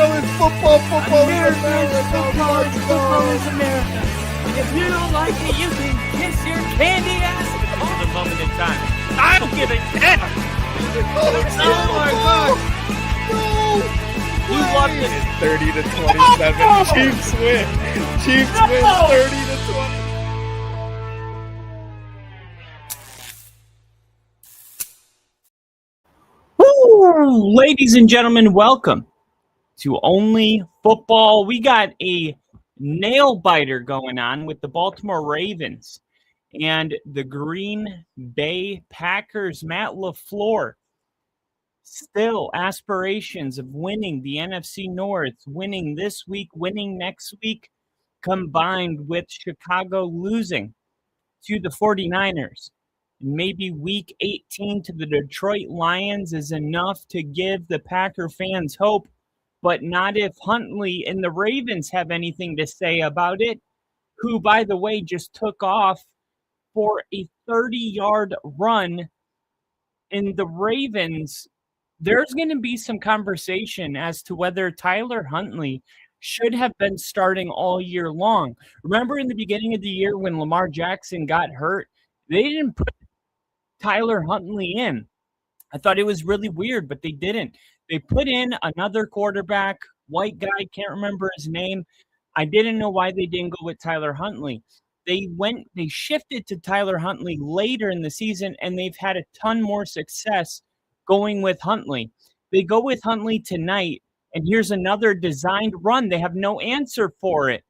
America is football. Football America is is football. Football is America. If you don't like it, you can kiss your candy ass for the moment in time. I don't give a damn. Oh my God. No. You love this. 30 to 27. No! Chiefs win. Chiefs No! win 30 to 20. Woo! Ladies and gentlemen, welcome to Only Football. We got a nail biter going on with the Baltimore Ravens and the Green Bay Packers. Matt LaFleur, still aspirations of winning the NFC North, winning this week, winning next week, combined with Chicago losing to the 49ers. Maybe week 18 to the Detroit Lions is enough to give the Packer fans hope, but not if Huntley and the Ravens have anything to say about it, who, by the way, just took off for a 30-yard run. In the Ravens, there's going to be some conversation as to whether Tyler Huntley should have been starting all year long. Remember in the beginning of the year when Lamar Jackson got hurt, they didn't put Tyler Huntley in. I thought it was really weird, but they didn't. They put in another quarterback, white guy, can't remember his name. I didn't know why they didn't go with Tyler Huntley. They shifted to Tyler Huntley later in the season, and they've had a ton more success going with Huntley. They go with Huntley tonight, and here's another designed run. They have no answer for it.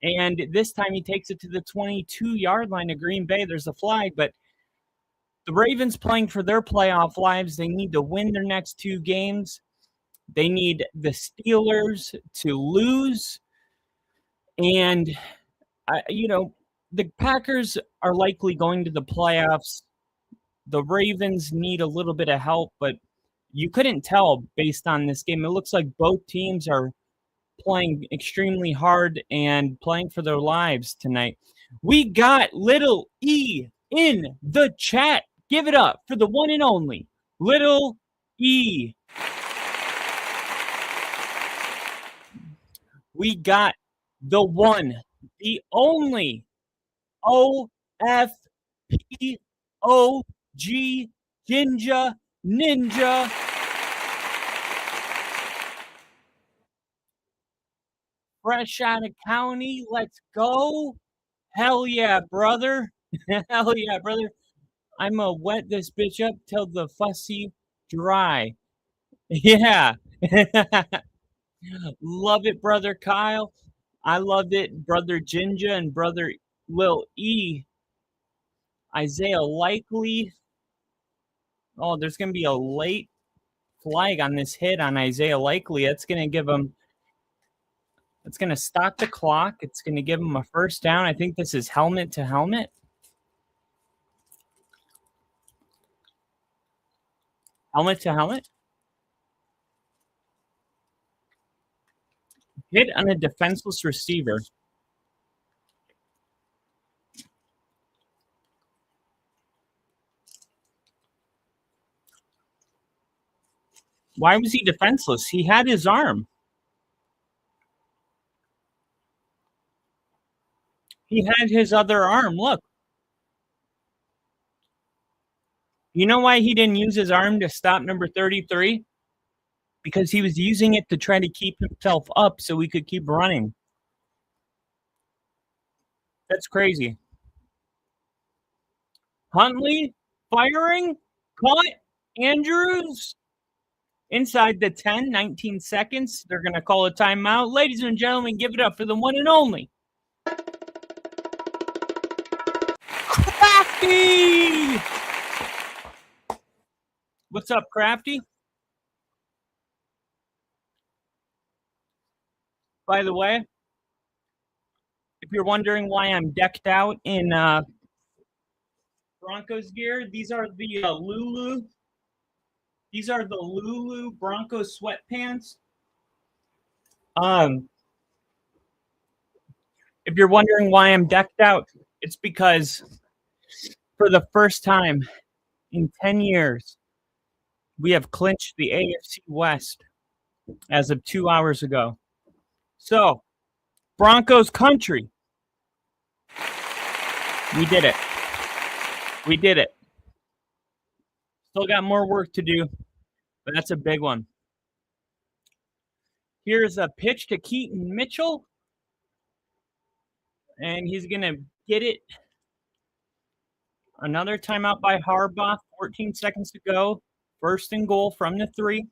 And this time he takes it to the 22-yard line of Green Bay. There's a flag, but the Ravens playing for their playoff lives. They need to win their next two games. They need the Steelers to lose. And, the Packers are likely going to the playoffs. The Ravens need a little bit of help, but you couldn't tell based on this game. It looks like both teams are playing extremely hard and playing for their lives tonight. We got Little E in the chat. Give it up for the one and only Little E. We got the one, the only OFPOG Ginger Ninja. Fresh out of county. Let's go. Hell yeah, brother. Hell yeah, brother. I'm going to wet this bitch up till the fussy dry. Yeah. Love it, brother Kyle. I love it, brother Ginger and brother Lil E. Isaiah Likely. Oh, there's going to be a late flag on this hit on Isaiah Likely. That's going to give him... It's going to stop the clock. It's going to give him a first down. I think this is helmet to helmet. Helmet to helmet. Hit on a defenseless receiver. Why was he defenseless? He had his arm. He had his other arm. Look. You know why he didn't use his arm to stop number 33? Because he was using it to try to keep himself up so he could keep running. That's crazy. Huntley firing. Caught. Andrews inside the 10, 19 seconds. They're going to call a timeout. Ladies and gentlemen, give it up for the one and only Crafty. What's up, Crafty? By the way, if you're wondering why I'm decked out in Broncos gear, these are the Lulu. These are the Lulu Broncos sweatpants. If you're wondering why I'm decked out, it's because for the first time in 10 years, we have clinched the AFC West. as of 2 hours ago. So, Broncos country. We did it. We did it. Still got more work to do, but that's a big one. Here's a pitch to Keaton Mitchell, and he's going to get it. Another timeout by Harbaugh, 14 seconds to go. First and goal from the 3.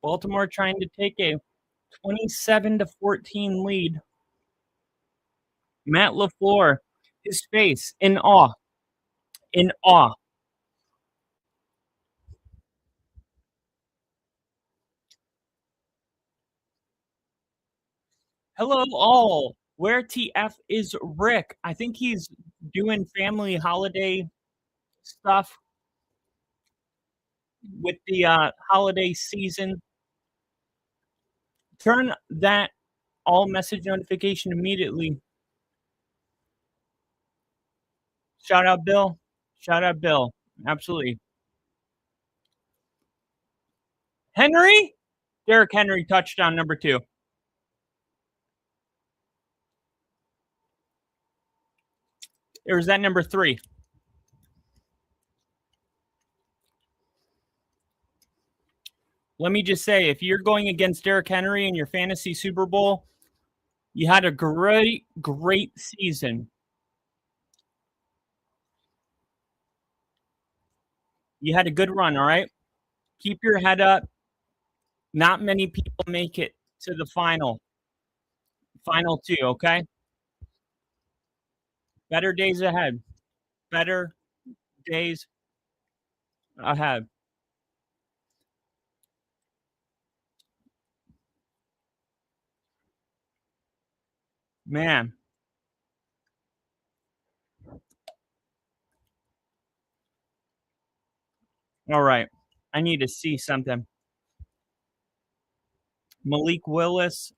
Baltimore trying to take a 27-14 lead. Matt LaFleur, his face in awe. In awe. Hello, all. Where TF is Rick? I think he's doing family holiday stuff with the holiday season. Turn that all message notification immediately. Shout out, Bill. Shout out, Bill. Absolutely. Henry? Derrick Henry, touchdown number 2. Or is that number 3? Let me just say, if you're going against Derrick Henry in your fantasy Super Bowl, you had a great season. You had a good run, all right? Keep your head up. Not many people make it to the final 2, okay? Better days ahead. Better days ahead. Man. All right. I need to see something. Malik Willis.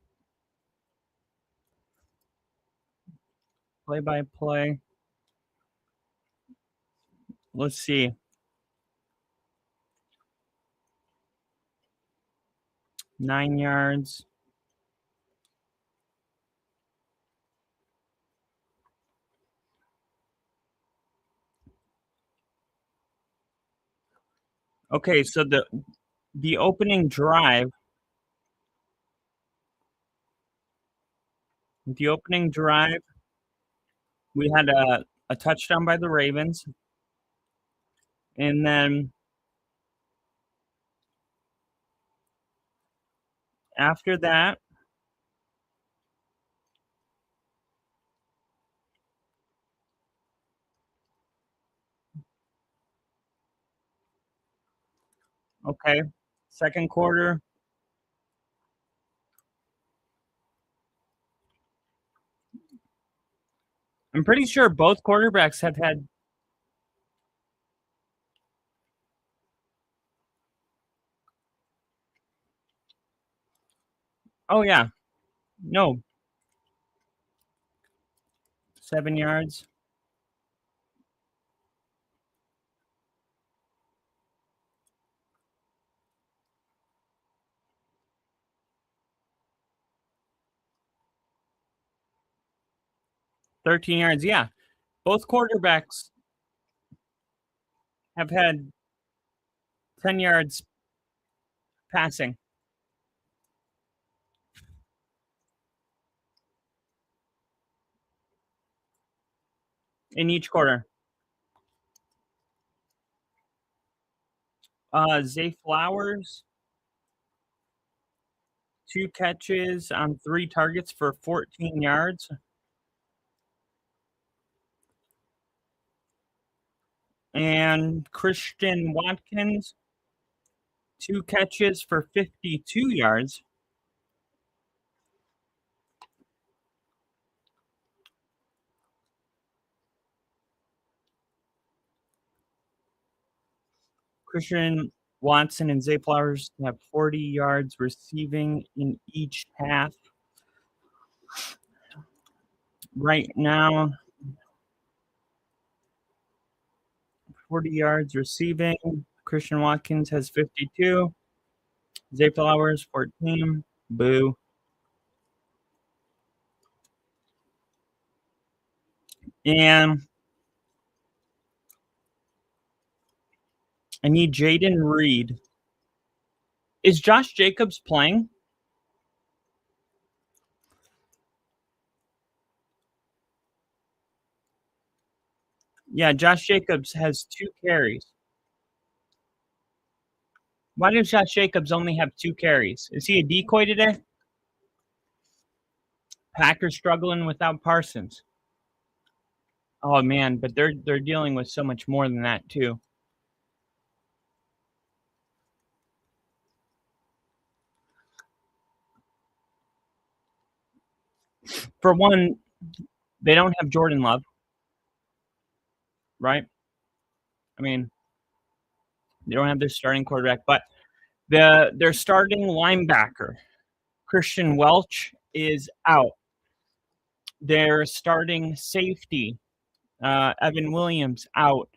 Play-by-play. Let's see. 9 yards. Okay, so the opening drive. The opening drive, we had a touchdown by the Ravens. And then after that, okay, second quarter. I'm pretty sure both quarterbacks have had. Oh, yeah. No. 7 yards. $13 yards. Yeah. Both quarterbacks have had 10 yards passing in each quarter. Zay Flowers, 2 catches on 3 targets for 14 yards. And Christian Watkins, 2 catches for 52 yards. Christian Watson and Zay Flowers have 40 yards receiving in each half. Right now, 40 yards receiving. Christian Watkins has 52. Zay Flowers, 14. Boo. And I need Jaden Reed. Is Josh Jacobs playing? Yeah, Josh Jacobs has 2 carries. Why does Josh Jacobs only have 2 carries? Is he a decoy today? Packers struggling without Parsons. Oh man, but they're dealing with so much more than that too. For one, they don't have Jordan Love, right? I mean, they don't have their starting quarterback, but their starting linebacker, Christian Welch, is out. Their starting safety, Evan Williams, out.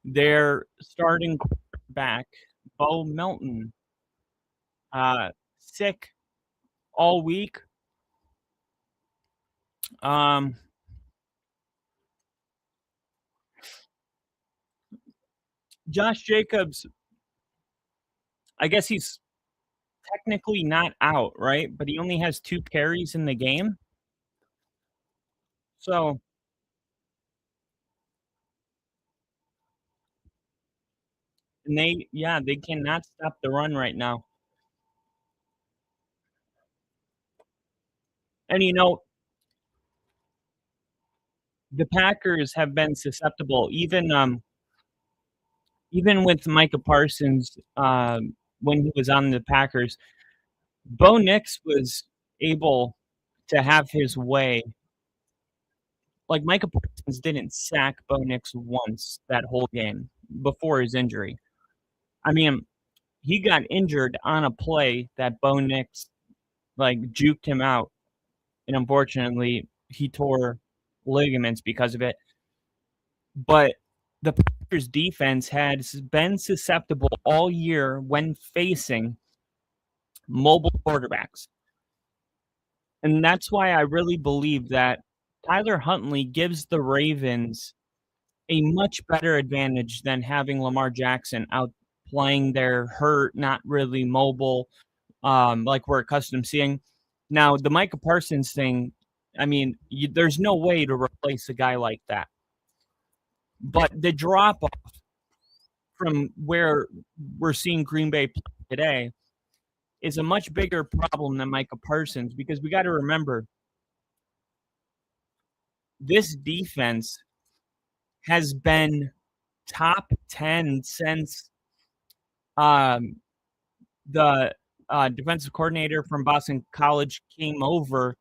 Their starting quarterback, Bo Melton, sick all week. Josh Jacobs, I guess he's technically not out, right? But he only has 2 carries in the game. So, and they cannot stop the run right now. And the Packers have been susceptible, even with Micah Parsons when he was on the Packers. Bo Nix was able to have his way. Like Micah Parsons didn't sack Bo Nix once that whole game before his injury. I mean, he got injured on a play that Bo Nix juked him out, and unfortunately he tore ligaments because of it. But the Packers defense has been susceptible all year when facing mobile quarterbacks. And that's why I really believe that Tyler Huntley gives the Ravens a much better advantage than having Lamar Jackson out playing their hurt, not really mobile, like we're accustomed to seeing. Now, the Micah Parsons thing, I mean, there's no way to replace a guy like that. But the drop off from where we're seeing Green Bay play today is a much bigger problem than Micah Parsons, because we got to remember this defense has been top 10 since the defensive coordinator from Boston College came over,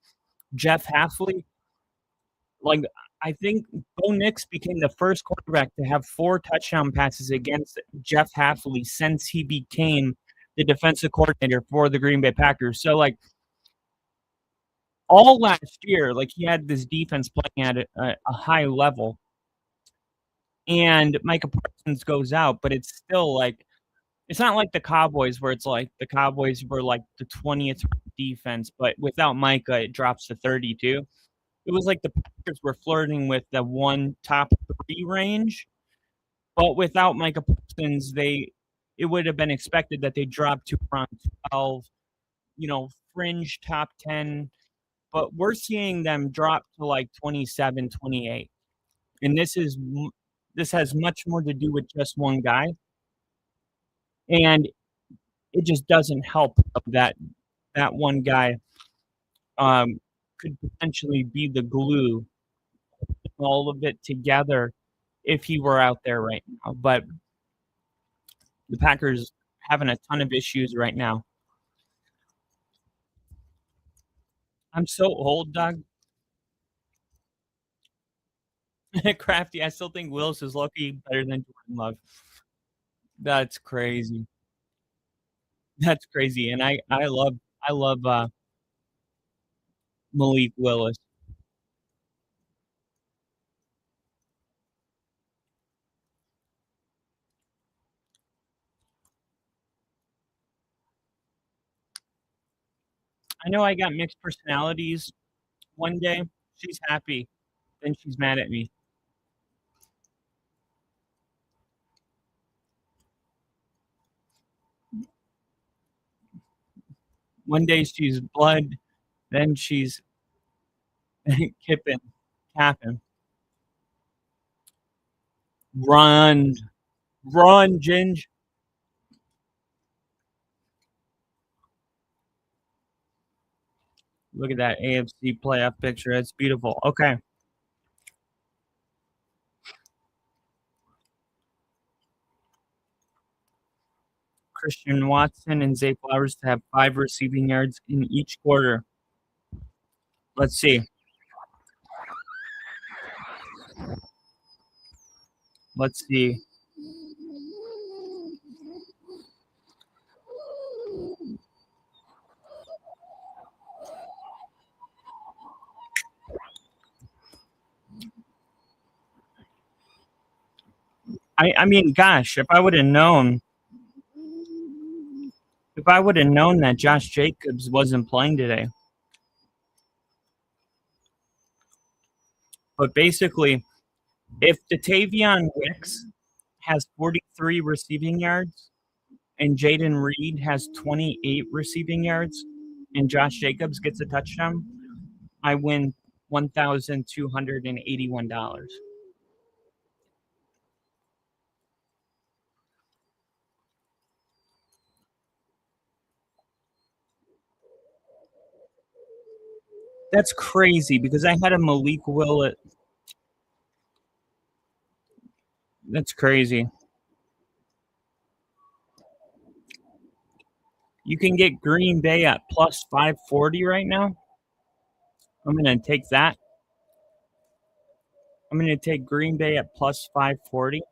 Jeff Hafley. Like, I think Bo Nix became the first quarterback to have 4 touchdown passes against Jeff Hafley since he became the defensive coordinator for the Green Bay Packers. So, all last year, he had this defense playing at a high level, and Micah Parsons goes out, but it's still it's not like the Cowboys, where it's like the Cowboys were the 20th defense, but without Micah, it drops to 32. It was like the Packers were flirting with the top 3 range, but without Micah Parsons, it would have been expected that they dropped to around 12, fringe top 10. But we're seeing them drop to 27, 28. And this has much more to do with just one guy. And it just doesn't help that one guy could potentially be the glue, all of it together, if he were out there right now. But the Packers having a ton of issues right now. I'm so old, Doug. Crafty, I still think Willis is lucky better than Jordan Love. That's crazy. That's crazy. And I love Malik Willis. I know I got mixed personalities. One day she's happy, then she's mad at me. One day she's blood, then she's kipping, capping. Run, run, Ginge. Look at that AFC playoff picture. That's beautiful. Okay. Christian Watson and Zay Flowers to have 5 receiving yards in each quarter. Let's see. Let's see. I mean, gosh, if I would have known that Josh Jacobs wasn't playing today. But basically, if Datavion Wicks has 43 receiving yards and Jaden Reed has 28 receiving yards and Josh Jacobs gets a touchdown, I win $1,281. That's crazy because I had a Malik Willett. That's crazy. You can get Green Bay at plus 540 right now. I'm going to take that. I'm going to take Green Bay at plus 540.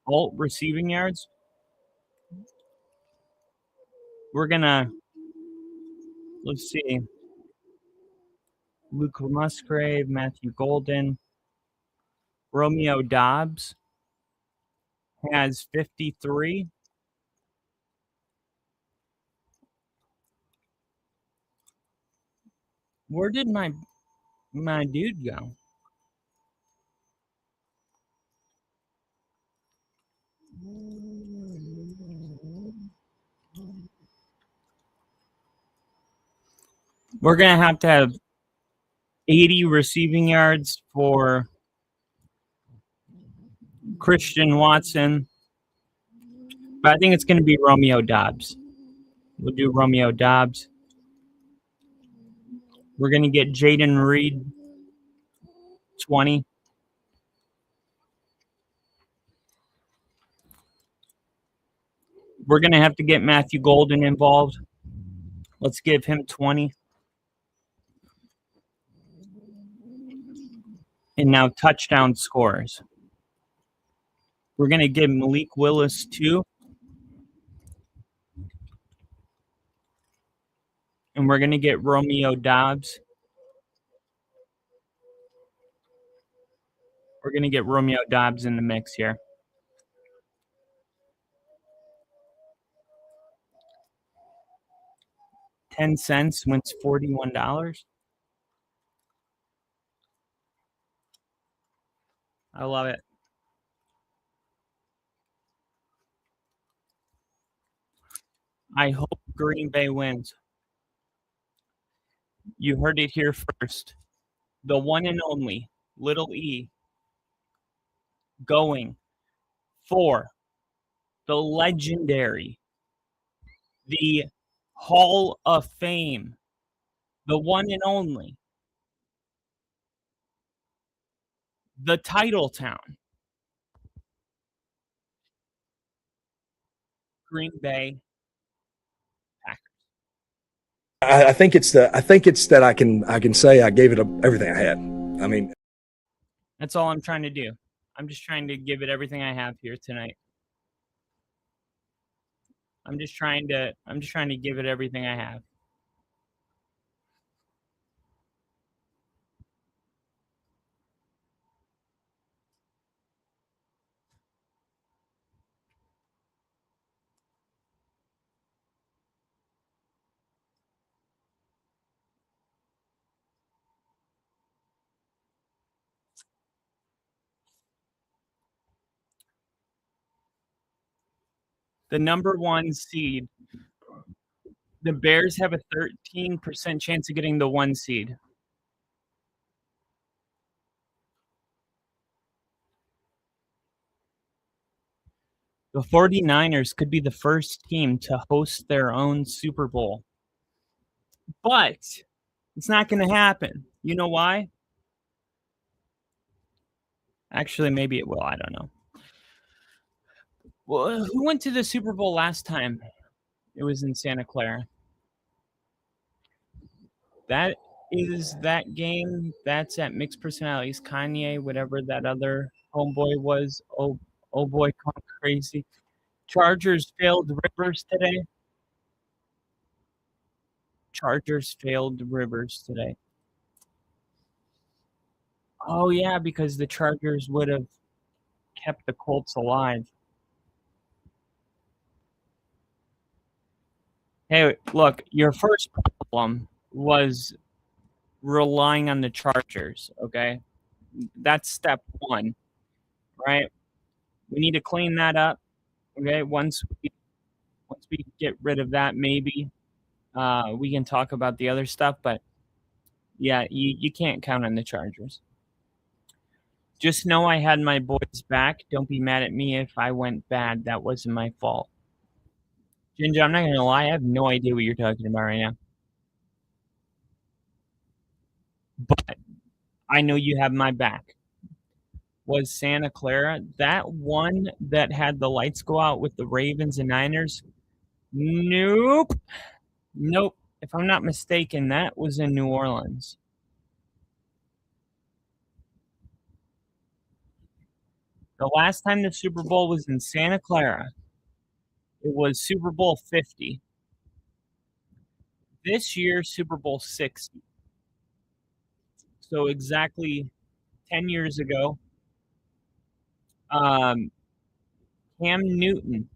Alt receiving yards. We're going to, let's see. Luke Musgrave, Matthew Golden. Romeo Dobbs has 53. Where did my dude go? We're going to have 80 receiving yards for Christian Watson. But I think it's going to be Romeo Dobbs. We'll do Romeo Dobbs. We're going to get Jaden Reed 20. We're going to have to get Matthew Golden involved. Let's give him 20. And now touchdown scores. We're going to give Malik Willis 2. And we're going to get Romeo Dobbs. We're going to get Romeo Dobbs in the mix here. $0.10 wins $41. I love it. I hope Green Bay wins. You heard it here first. The one and only Little E going for the legendary, the Hall of Fame, the one and only, the title town, Green Bay Packers. I think it's that I can say I gave it everything I had. I mean, that's all I'm trying to do. I'm just trying to give it everything I have here tonight. I'm just trying to give it everything I have. the number 1 seed. The Bears have a 13% chance of getting the 1 seed. The 49ers could be the first team to host their own Super Bowl. But it's not going to happen. You know why? Actually, maybe it will. I don't know. Well, who went to the Super Bowl last time? It was in Santa Clara. That is that game. That's at Mixed Personalities. Kanye, whatever that other homeboy was. Oh boy, gone crazy. Chargers failed Rivers today. Chargers failed Rivers today. Oh yeah, because the Chargers would have kept the Colts alive. Hey, look, your first problem was relying on the Chargers, okay? That's step 1, right? We need to clean that up, okay? Once we get rid of that, maybe we can talk about the other stuff, but yeah, you can't count on the Chargers. Just know I had my boys back. Don't be mad at me if I went bad. That wasn't my fault. Ginger, I'm not going to lie. I have no idea what you're talking about right now. But I know you have my back. Was Santa Clara that one that had the lights go out with the Ravens and Niners? Nope. If I'm not mistaken, that was in New Orleans. The last time the Super Bowl was in Santa Clara, it was Super Bowl 50. This year, Super Bowl 60. So exactly 10 years ago, Cam Newton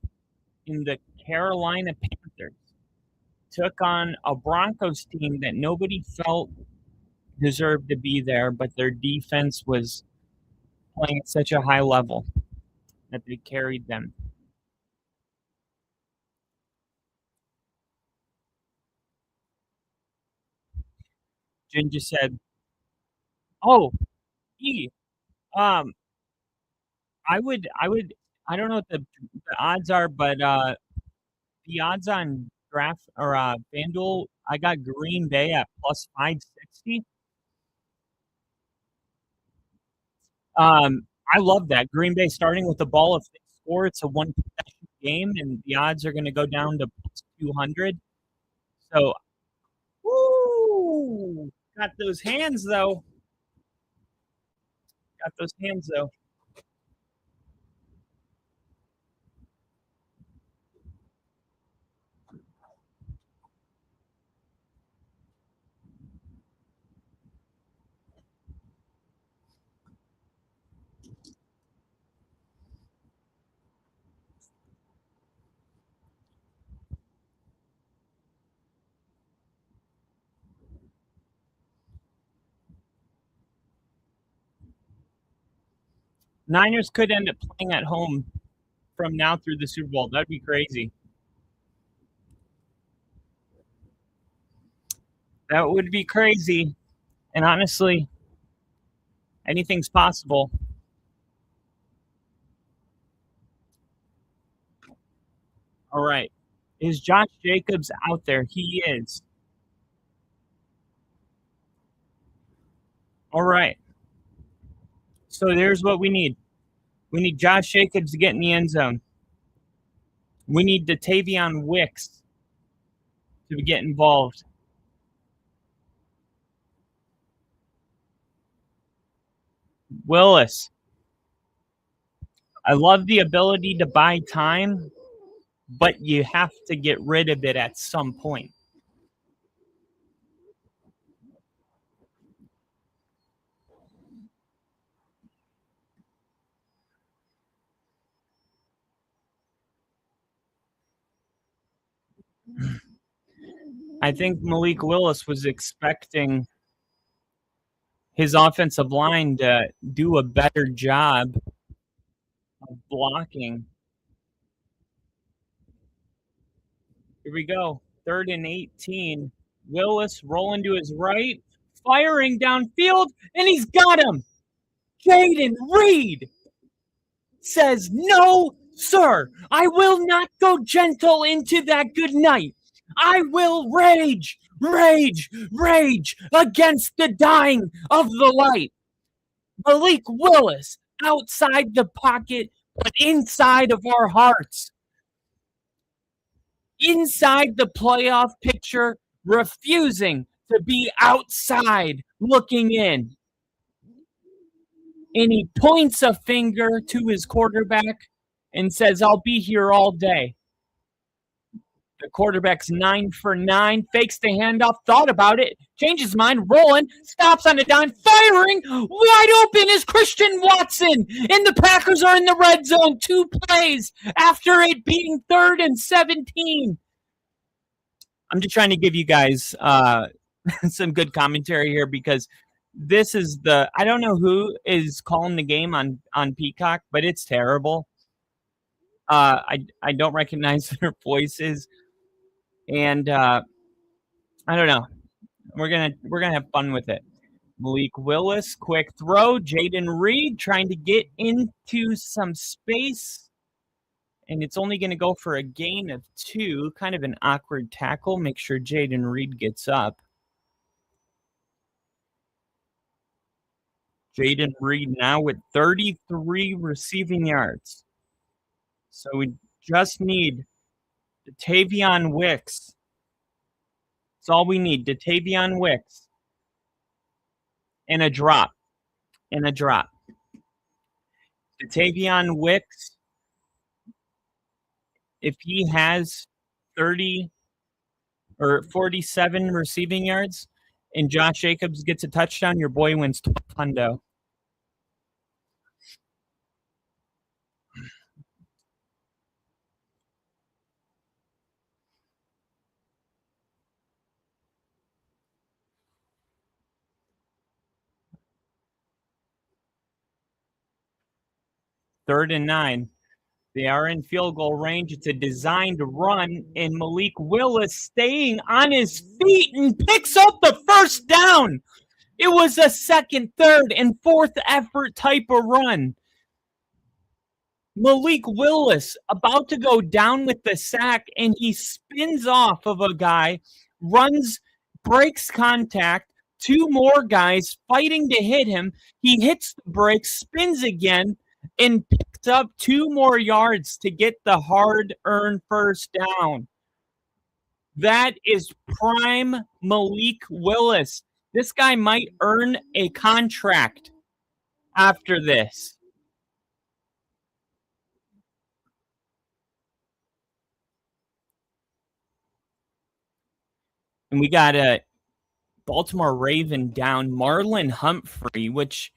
in the Carolina Panthers took on a Broncos team that nobody felt deserved to be there, but their defense was playing at such a high level that they carried them. Ginger said, "Oh, I don't know what the odds are, but the odds on draft or FanDuel, I got Green Bay at plus 560. I love that. Green Bay starting with the ball. If they score, it's a 1 possession game, and the odds are going to go down to plus 200. So, woo! Got those hands, though. Niners could end up playing at home from now through the Super Bowl. That'd be crazy. That would be crazy. And honestly, anything's possible. All right. Is Josh Jacobs out there? He is. All right. So there's what we need. We need Josh Jacobs to get in the end zone. We need Tavion Wicks to get involved. Willis. I love the ability to buy time, but you have to get rid of it at some point. I think Malik Willis was expecting his offensive line to do a better job of blocking. Here we go. 3rd and 18. Willis rolling to his right, firing downfield, and he's got him. Jaden Reed says, "No, sir, I will not go gentle into that good night. I will rage, rage, rage against the dying of the light." Malik Willis outside the pocket, but inside of our hearts. Inside the playoff picture, refusing to be outside looking in. And he points a finger to his quarterback and says, "I'll be here all day." The quarterback's 9 for 9, fakes the handoff, thought about it, changes his mind, rolling, stops on a dime, firing, wide open is Christian Watson. And the Packers are in the red zone 2 plays after it being 3rd and 17. I'm just trying to give you guys some good commentary here because this is I don't know who is calling the game on Peacock, but it's terrible. I don't recognize their voices. And I don't know. We're gonna have fun with it. Malik Willis, quick throw. Jaden Reed trying to get into some space, and it's only going to go for a gain of 2. Kind of an awkward tackle. Make sure Jaden Reed gets up. Jaden Reed now with 33 receiving yards. So we just need Tavion Wicks. That's all we need. Tavion Wicks. And a drop. Tavion Wicks, if he has 30 or 47 receiving yards and Josh Jacobs gets a touchdown, your boy wins $12. 3rd and 9. They are in field goal range. It's a designed run, and Malik Willis staying on his feet and picks up the first down. It was a 2nd, 3rd, and 4th effort type of run. Malik Willis about to go down with the sack, and he spins off of a guy, runs, breaks contact, 2 more guys fighting to hit him. He hits the brakes, spins again, and picked up 2 more yards to get the hard-earned first down. That is prime Malik Willis. This guy might earn a contract after this. And we got a Baltimore Raven down, Marlon Humphrey, which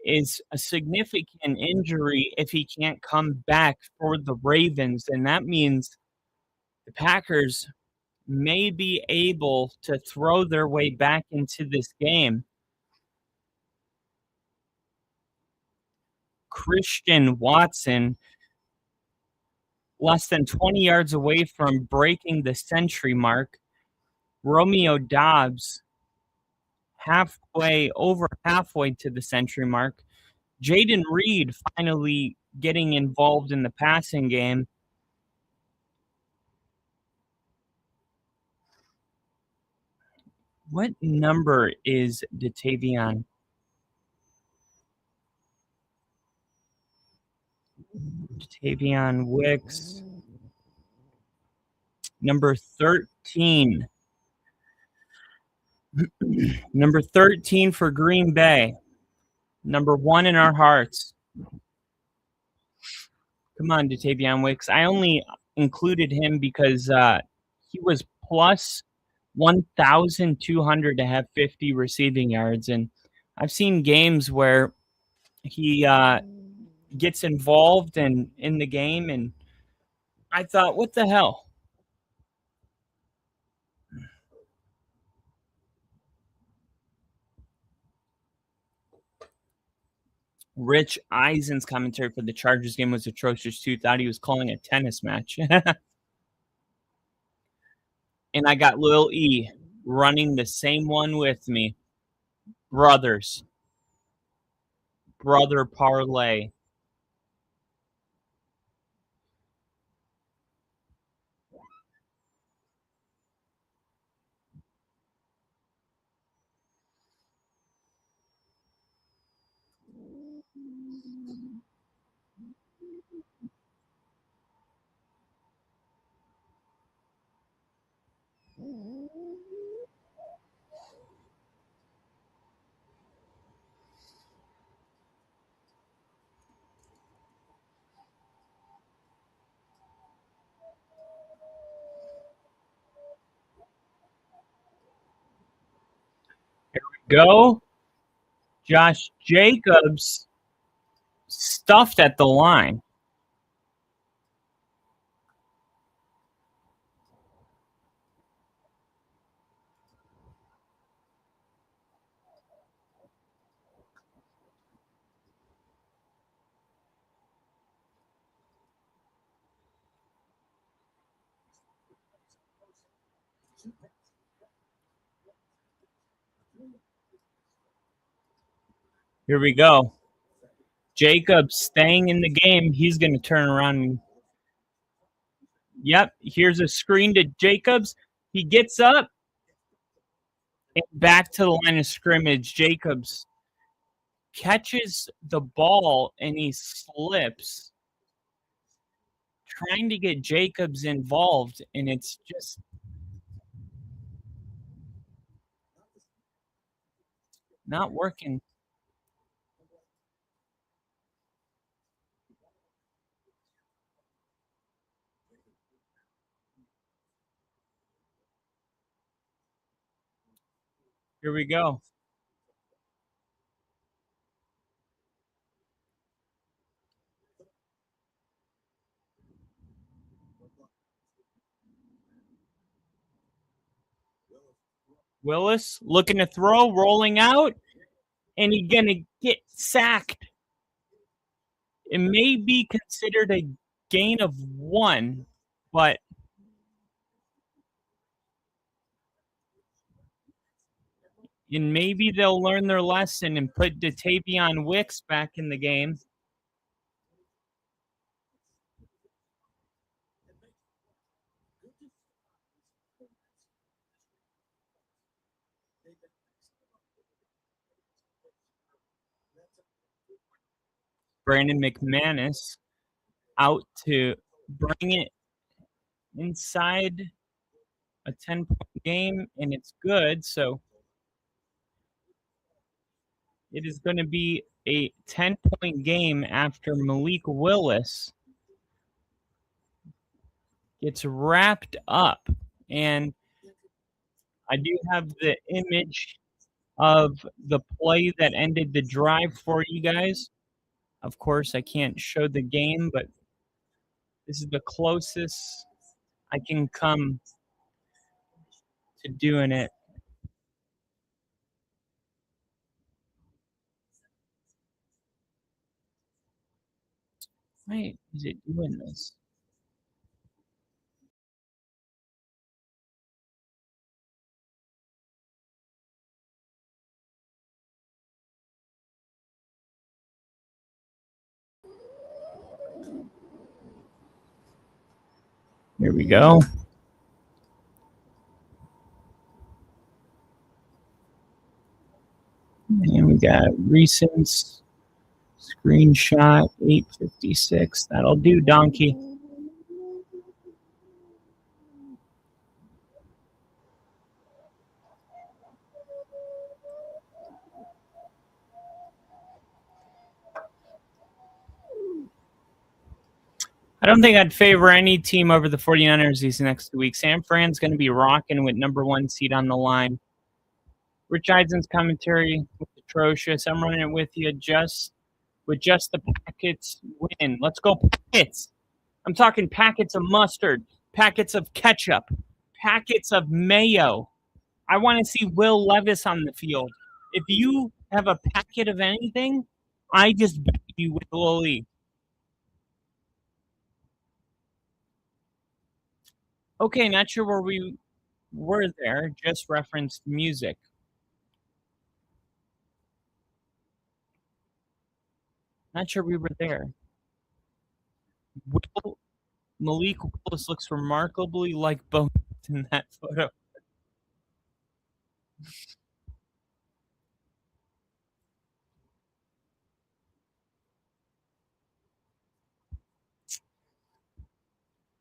is a significant injury if he can't come back for the Ravens. And that means the Packers may be able to throw their way back into this game. Christian Watson, less than 20 yards away from breaking the century mark. Romeo Dobbs, over halfway to the century mark. Jaden Reed finally getting involved in the passing game. What number is Tavion? Tavion Wicks. Number 13. Number 13 for Green Bay. Number 1 in our hearts. Come on, Tavion Wicks. I only included him because he was plus 1,200 to have 50 receiving yards. And I've seen games where he gets involved in the game, and I thought, what the hell? Rich Eisen's commentary for the Chargers game was atrocious too. Thought he was calling a tennis match. And I got Lil E running the same one with me. Brothers. Brother parlay. Go. Josh Jacobs stuffed at the line. Here we go. Jacobs staying in the game. He's going to turn around. And, yep, here's a screen to Jacobs. He gets up and back to the line of scrimmage. Jacobs catches the ball and he slips, trying to get Jacobs involved, and it's just not working. Here we go. Willis looking to throw, rolling out, and he's going to get sacked. It may be considered a gain of 1, but and maybe they'll learn their lesson and put Datavion Wicks back in the game. Brandon McManus out to bring it inside a 10-point game, and it's good. So it is going to be a 10-point game after Malik Willis gets wrapped up. And I do have the image of the play that ended the drive for you guys. Of course, I can't show the game, but this is the closest I can come to doing it. Why is it doing this? Here we go. And we got recent screenshot 856. That'll do, Donkey. I don't think I'd favor any team over the 49ers these next 2 weeks. San Fran's going to be rocking with #1 seed on the line. Rich Eisen's commentary was atrocious. I'm running it with you just the packets win. Let's go packets. I'm talking packets of mustard, packets of ketchup, packets of mayo. I want to see Will Levis on the field. If you have a packet of anything, I just bet you with Lily. Okay, not sure where we were there just referenced music. Not sure we were there. Malik Willis looks remarkably like Bo in that photo.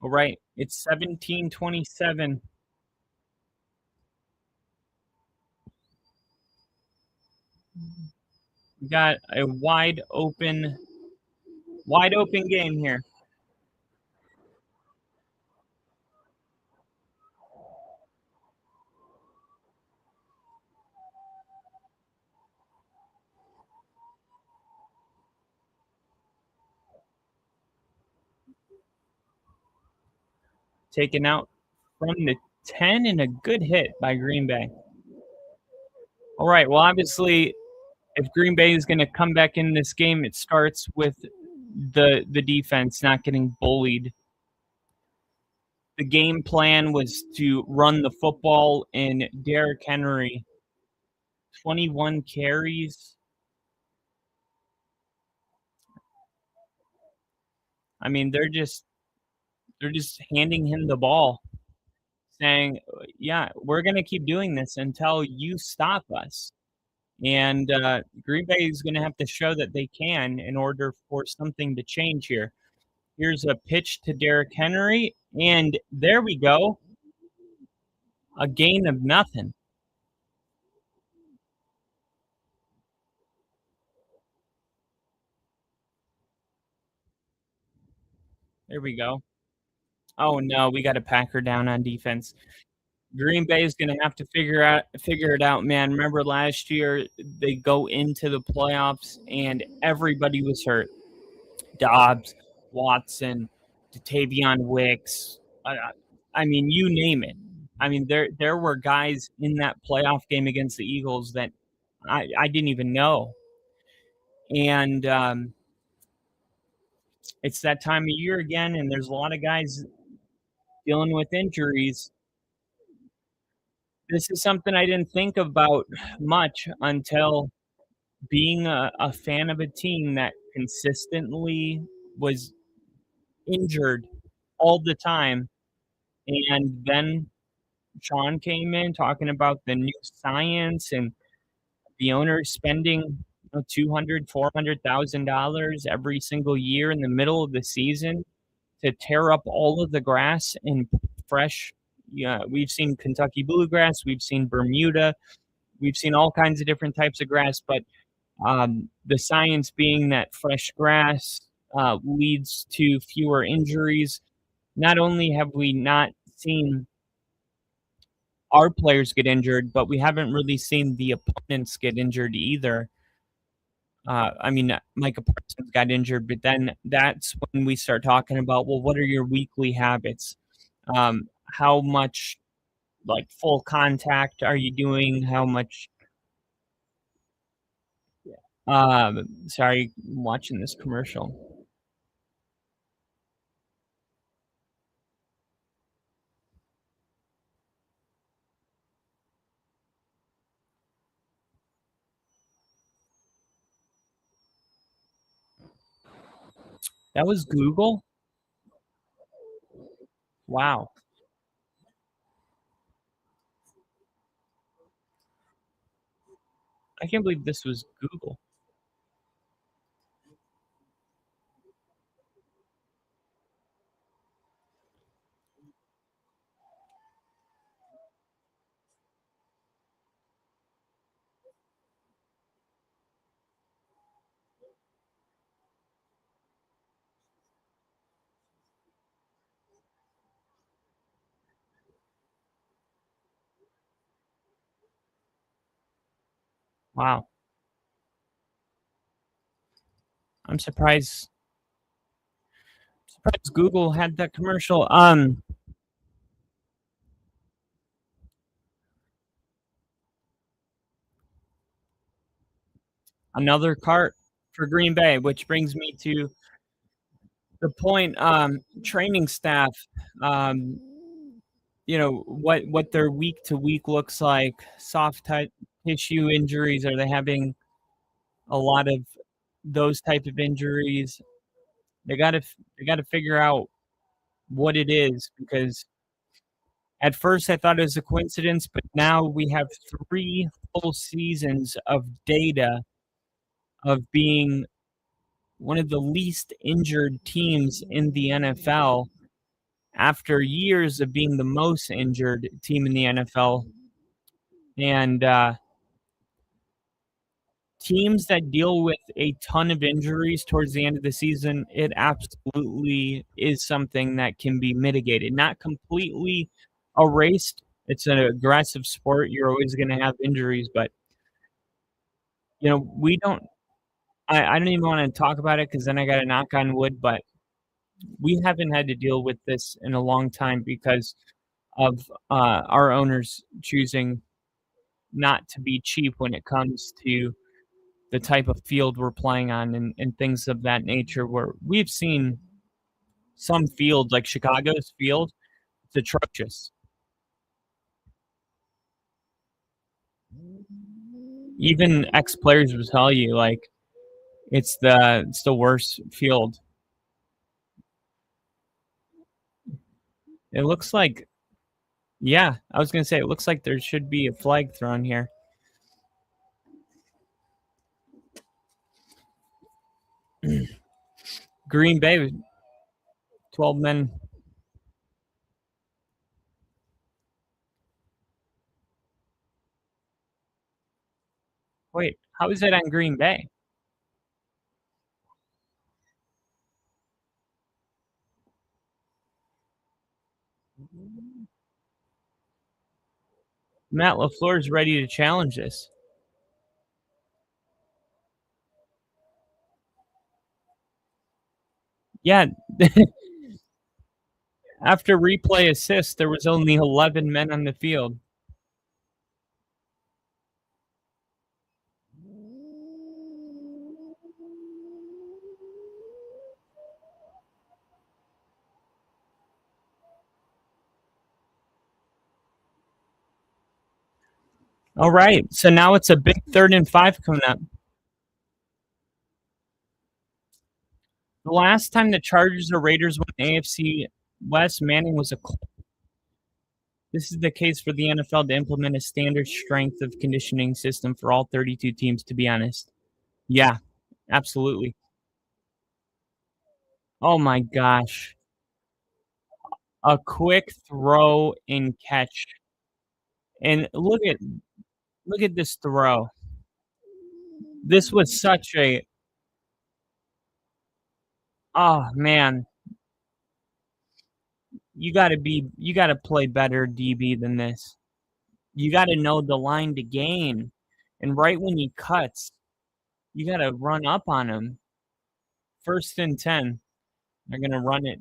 All right, it's 17:27. We got a wide open game here. Taken out from the 10 and a good hit by Green Bay. All right, well, obviously, if Green Bay is going to come back in this game, it starts with the defense not getting bullied. The game plan was to run the football, and Derrick Henry, 21 carries. I mean, they're just handing him the ball, saying, yeah, we're going to keep doing this until you stop us. And Green Bay is going to have to show that they can in order for something to change here. Here's a pitch to Derrick Henry, and there we go. A gain of nothing. There we go. Oh no, we got a Packer down on defense. Green Bay is going to have to figure it out, man. Remember last year they go into the playoffs and everybody was hurt. Dobbs, Watson, Tavion Wicks. I mean, you name it. I mean, there were guys in that playoff game against the Eagles that I didn't even know. And it's that time of year again, and there's a lot of guys dealing with injuries. This is something I didn't think about much until being a fan of a team that consistently was injured all the time. And then Sean came in talking about the new science and the owner spending $200,000, $400,000 every single year in the middle of the season to tear up all of the grass and fresh. Yeah, we've seen Kentucky bluegrass, we've seen Bermuda, we've seen all kinds of different types of grass, but the science being that fresh grass leads to fewer injuries. Not only have we not seen our players get injured, but we haven't really seen the opponents get injured either. I mean, Micah Parsons got injured, but then that's when we start talking about, well, what are your weekly habits? How much, like, full contact are you doing? How much? Sorry, I'm watching this commercial. That was Google? Wow. I can't believe this was Google. Wow. I'm surprised Google had that commercial. Another cart for Green Bay, which brings me to the point. Training staff. what their week to week looks like. Soft tissue injuries. Are they having a lot of those type of injuries? They got to figure out what it is, because at first I thought it was a coincidence, but now we have 3 full seasons of data of being one of the least injured teams in the NFL after years of being the most injured team in the NFL. And teams that deal with a ton of injuries towards the end of the season, it absolutely is something that can be mitigated. Not completely erased. It's an aggressive sport. You're always going to have injuries, but we don't. I don't even want to talk about it, because then I got to knock on wood. But we haven't had to deal with this in a long time because of our owners choosing not to be cheap when it comes to the type of field we're playing on, and things of that nature, where we've seen some fields like Chicago's field. It's atrocious. Even ex-players will tell you, like, it's the worst field. It looks like, yeah, I was gonna say, it looks like there should be a flag thrown here. Green Bay, 12 men. Wait, how is that on Green Bay? Matt LaFleur is ready to challenge this. Yeah. After replay assist, there was only 11 men on the field. All right, so now it's a big 3rd and 5 coming up. The last time the Chargers or Raiders won AFC West, Manning was a Colt. This is the case for the NFL to implement a standard strength of conditioning system for all 32 teams, to be honest. Yeah, absolutely. Oh my gosh. A quick throw and catch. And look at this throw. This was such a, oh man. You got to play better DB than this. You got to know the line to gain. And right when he cuts, you got to run up on him. 1st and 10. They're going to run it.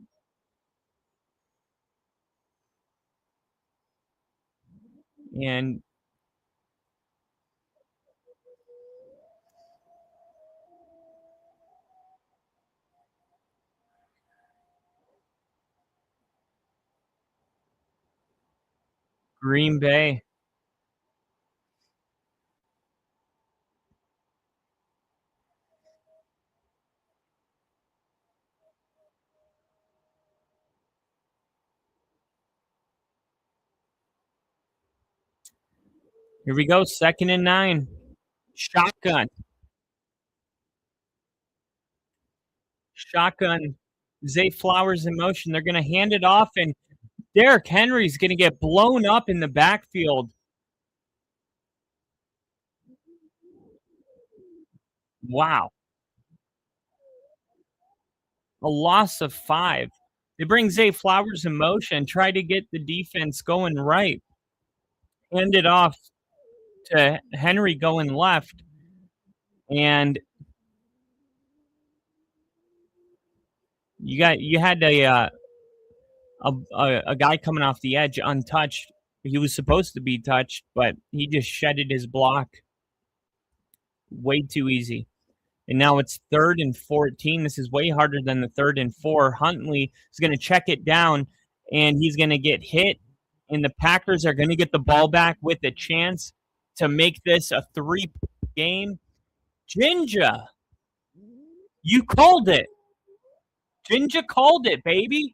And Green Bay. Here we go, 2nd and 9. Shotgun. Zay Flowers in motion. They're going to hand it off, and Derrick Henry's going to get blown up in the backfield. Wow. A loss of 5. They bring Zay Flowers in motion, try to get the defense going right. Hand it off to Henry going left. And you had a guy coming off the edge untouched. He was supposed to be touched, but he just shedded his block way too easy. And now it's 3rd and 14. This is way harder than the 3rd and 4. Huntley is going to check it down, and he's going to get hit and the Packers are going to get the ball back with a chance to make this a 3-point game. Jinja, you called it. Jinja called it, baby.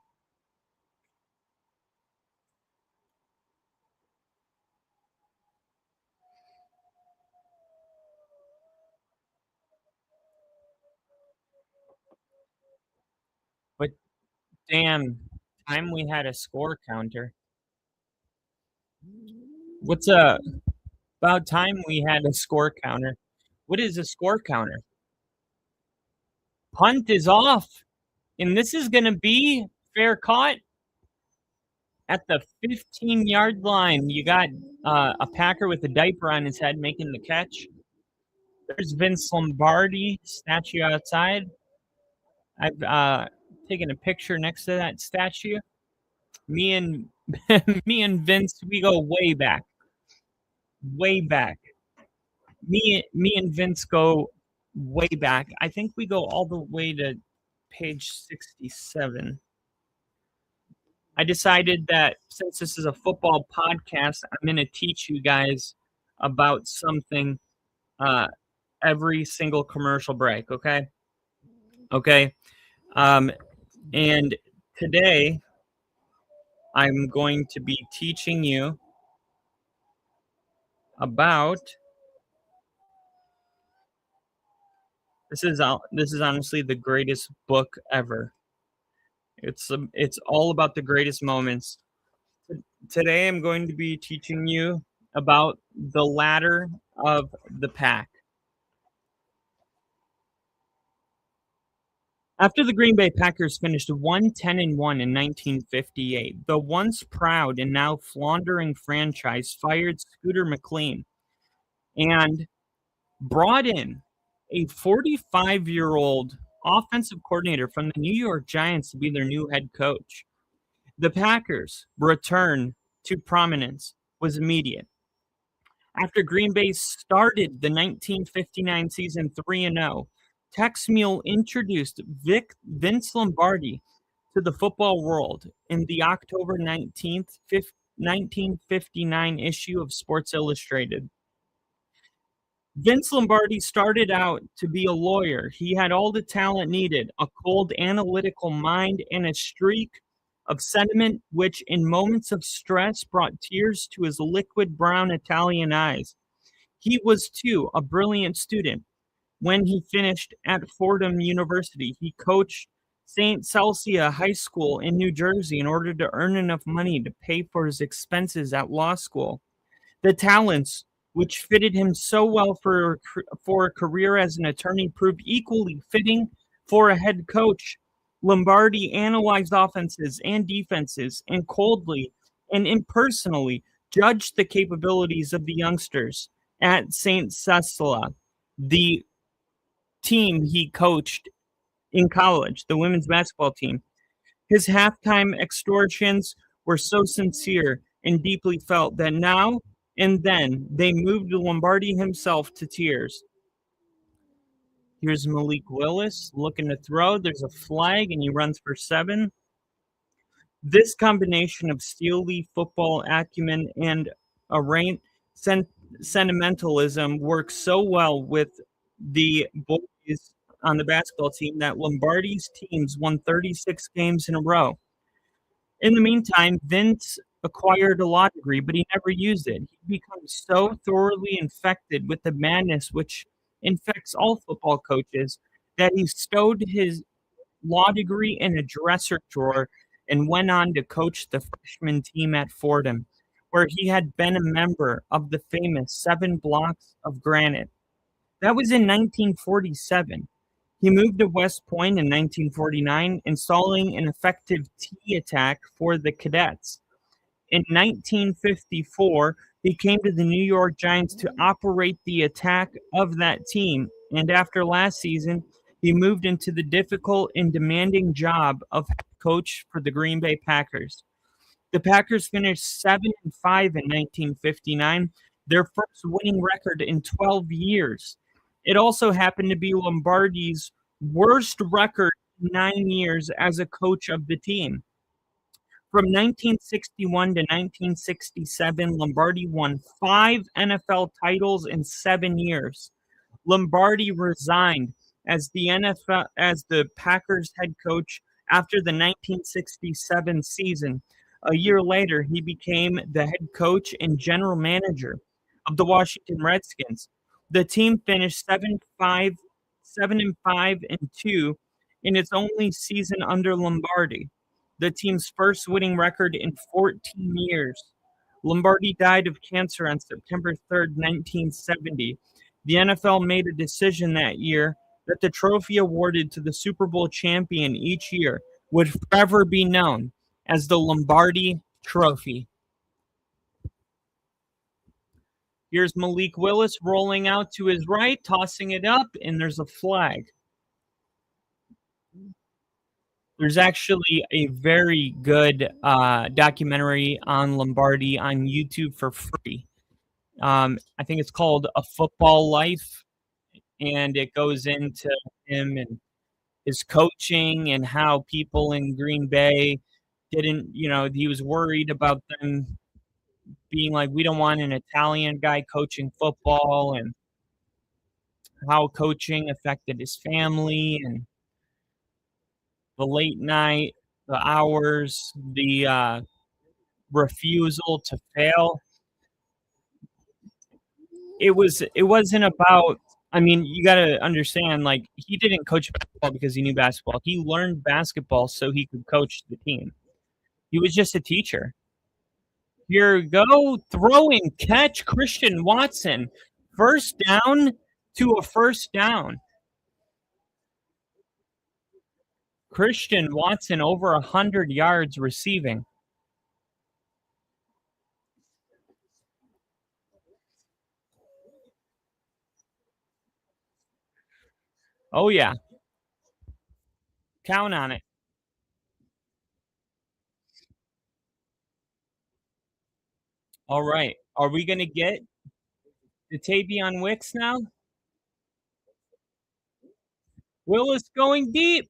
But damn, time we had a score counter. What's about time we had a score counter? What is a score counter? Punt is off, and this is going to be fair caught at the 15-yard line. You got a Packer with a diaper on his head making the catch. There's Vince Lombardi statue outside. I've taken a picture next to that statue. Me and me and Vince, we go way back. Way back. Me and Vince go way back. I think we go all the way to page 67. I decided that since this is a football podcast, I'm going to teach you guys about something every single commercial break, okay? Okay. And today I'm going to be teaching you about this is honestly the greatest book ever. It's all about the greatest moments. Today I'm going to be teaching you about the ladder of the pack. After the Green Bay Packers finished 1-10-1 in 1958, the once proud and now floundering franchise fired Scooter McLean and brought in a 45-year-old offensive coordinator from the New York Giants to be their new head coach. The Packers' return to prominence was immediate. After Green Bay started the 1959 season 3-0, Tex Mule introduced Vince Lombardi to the football world in the October 19th, 1959 issue of Sports Illustrated. Vince Lombardi started out to be a lawyer. He had all the talent needed, a cold, analytical mind, and a streak of sentiment which, in moments of stress, brought tears to his liquid brown Italian eyes. He was, too, a brilliant student. When he finished at Fordham University, he coached St. Cecilia High School in New Jersey in order to earn enough money to pay for his expenses at law school. The talents which fitted him so well for a career as an attorney proved equally fitting for a head coach. Lombardi analyzed offenses and defenses and coldly and impersonally judged the capabilities of the youngsters at St. Cecilia, the team he coached in college, the women's basketball team. His halftime extortions were so sincere and deeply felt that now and then they moved Lombardi himself to tears. Here's Malik Willis looking to throw. There's a flag, and he runs for 7. This combination of steely football acumen and arrant sentimentalism works so well with the boys on the basketball team that Lombardi's teams won 36 games in a row. In the meantime, Vince acquired a law degree, but he never used it. He became so thoroughly infected with the madness which infects all football coaches that he stowed his law degree in a dresser drawer and went on to coach the freshman team at Fordham, where he had been a member of the famous 7 blocks of granite. That was in 1947. He moved to West Point in 1949, installing an effective T attack for the cadets. In 1954, he came to the New York Giants to operate the attack of that team, and after last season, he moved into the difficult and demanding job of head coach for the Green Bay Packers. The Packers finished 7-5 in 1959, their first winning record in 12 years. It also happened to be Lombardi's worst record in 9 years as a coach of the team. From 1961 to 1967, Lombardi won 5 NFL titles in 7 years. Lombardi resigned as the Packers head coach after the 1967 season. A year later, he became the head coach and general manager of the Washington Redskins. The team finished 7-5-2 in its only season under Lombardi, the team's first winning record in 14 years. Lombardi died of cancer on September 3rd, 1970. The NFL made a decision that year that the trophy awarded to the Super Bowl champion each year would forever be known as the Lombardi Trophy. Here's Malik Willis rolling out to his right, tossing it up, and there's a flag. There's actually a very good documentary on Lombardi on YouTube for free. I think it's called A Football Life, and it goes into him and his coaching and how people in Green Bay didn't, he was worried about them being like, we don't want an Italian guy coaching football, and how coaching affected his family and the late night, the hours, the refusal to fail. It wasn't about, you got to understand, like, he didn't coach basketball because he knew basketball. He learned basketball so he could coach the team. He was just a teacher. Here we go. Throwing catch, Christian Watson. First down to a first down. Christian Watson over 100 yards receiving. Oh, yeah. Count on it. All right. Are we going to get the Tavion Wicks now? Willis going deep.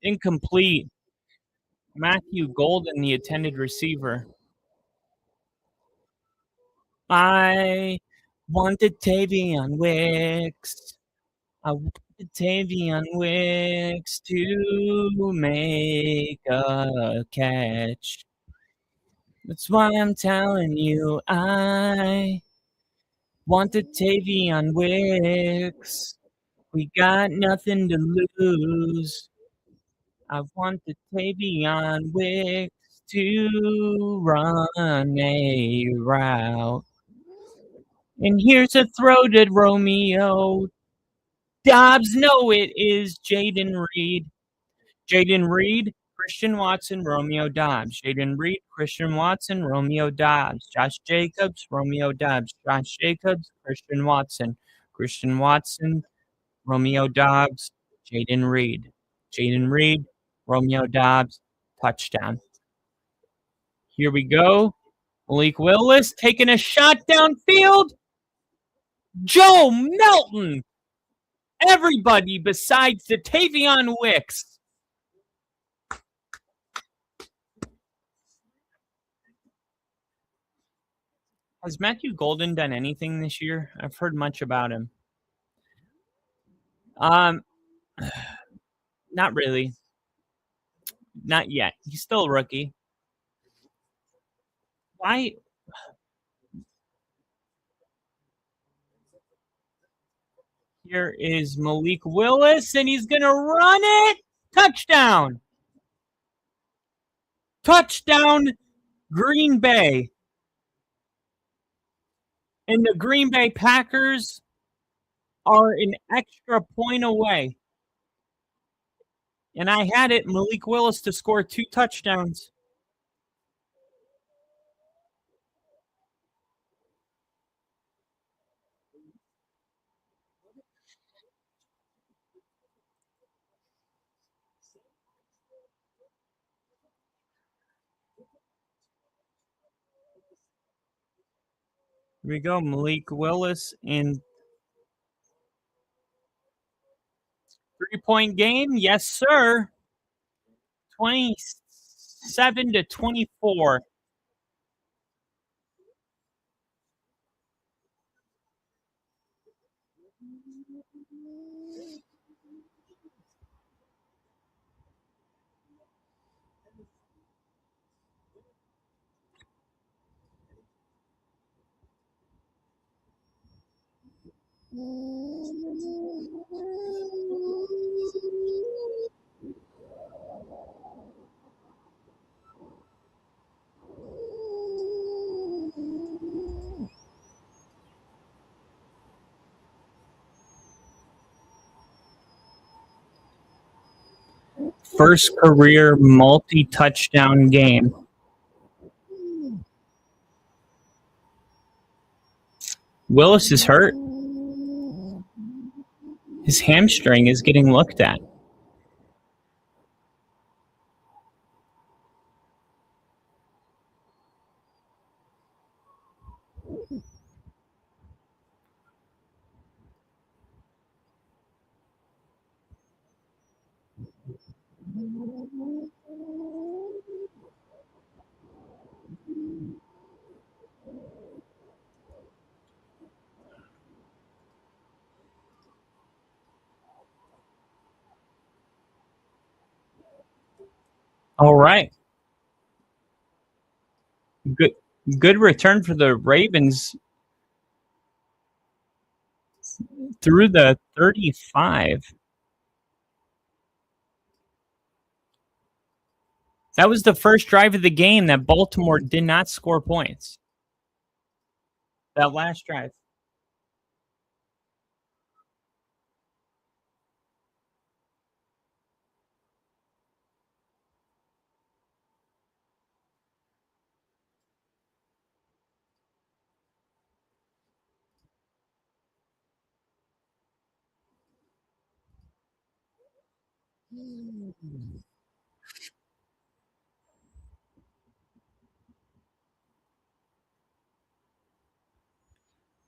Incomplete. Matthew Golden, the intended receiver. I wanted Tavion Wicks. I wanted Tavion Wicks to make a catch. That's why I'm telling you, I wanted Tavion Wicks. We got nothing to lose. I wanted Tavion Wicks to run a route. And here's a throw to Romeo Dobbs. No, it is Jaden Reed. Jaden Reed, Christian Watson, Romeo Dobbs. Jaden Reed, Christian Watson, Romeo Dobbs. Josh Jacobs, Romeo Dobbs. Josh Jacobs, Christian Watson. Christian Watson, Romeo Dobbs. Jaden Reed. Jaden Reed, Romeo Dobbs. Touchdown. Here we go. Malik Willis taking a shot downfield. Joe Melton. Everybody besides the Tavion Wicks. Has Matthew Golden done anything this year? I've heard much about him. Not really. Not yet. He's still a rookie. Why? Here is Malik Willis, and he's going to run it. Touchdown. Touchdown, Green Bay. And the Green Bay Packers are an extra point away. And I had it, Malik Willis, to score 2 touchdowns. Here we go, Malik Willis in 3-point game. Yes, sir. 20 27-24. First career multi-touchdown game. Willis is hurt. His hamstring is getting looked at. All right. Good return for the Ravens through the 35. That was the first drive of the game that Baltimore did not score points. That last drive.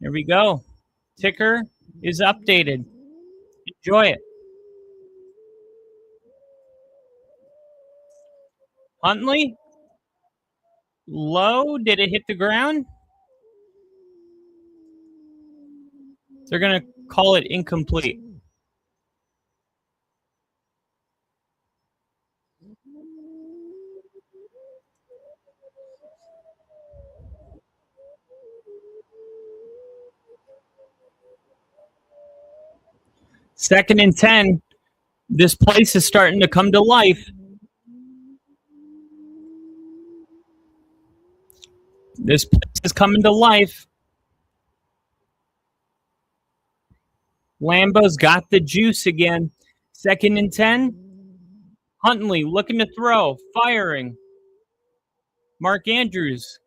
Here we go. Ticker is updated. Enjoy it. Huntley? Low? Did it hit the ground? They're going to call it incomplete. Second and 10. This place is starting to come to life. This place is coming to life. Lambo's got the juice again. Second and 10. Huntley looking to throw. Firing. Mark Andrews.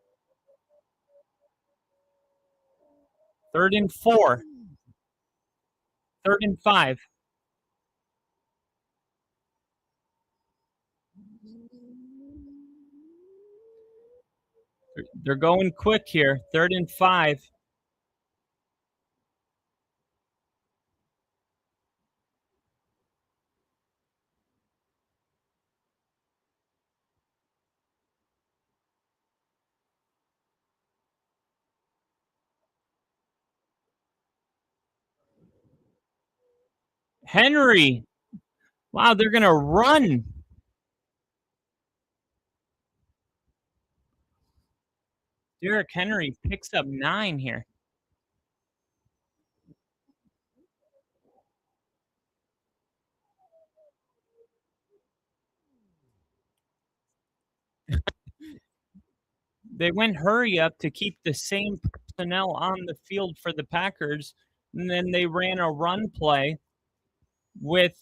Third and 4. Third and 5. They're going quick here. Third and 5. Henry. Wow, they're going to run. Derrick Henry picks up 9 here. They went hurry up to keep the same personnel on the field for the Packers, and then they ran a run play with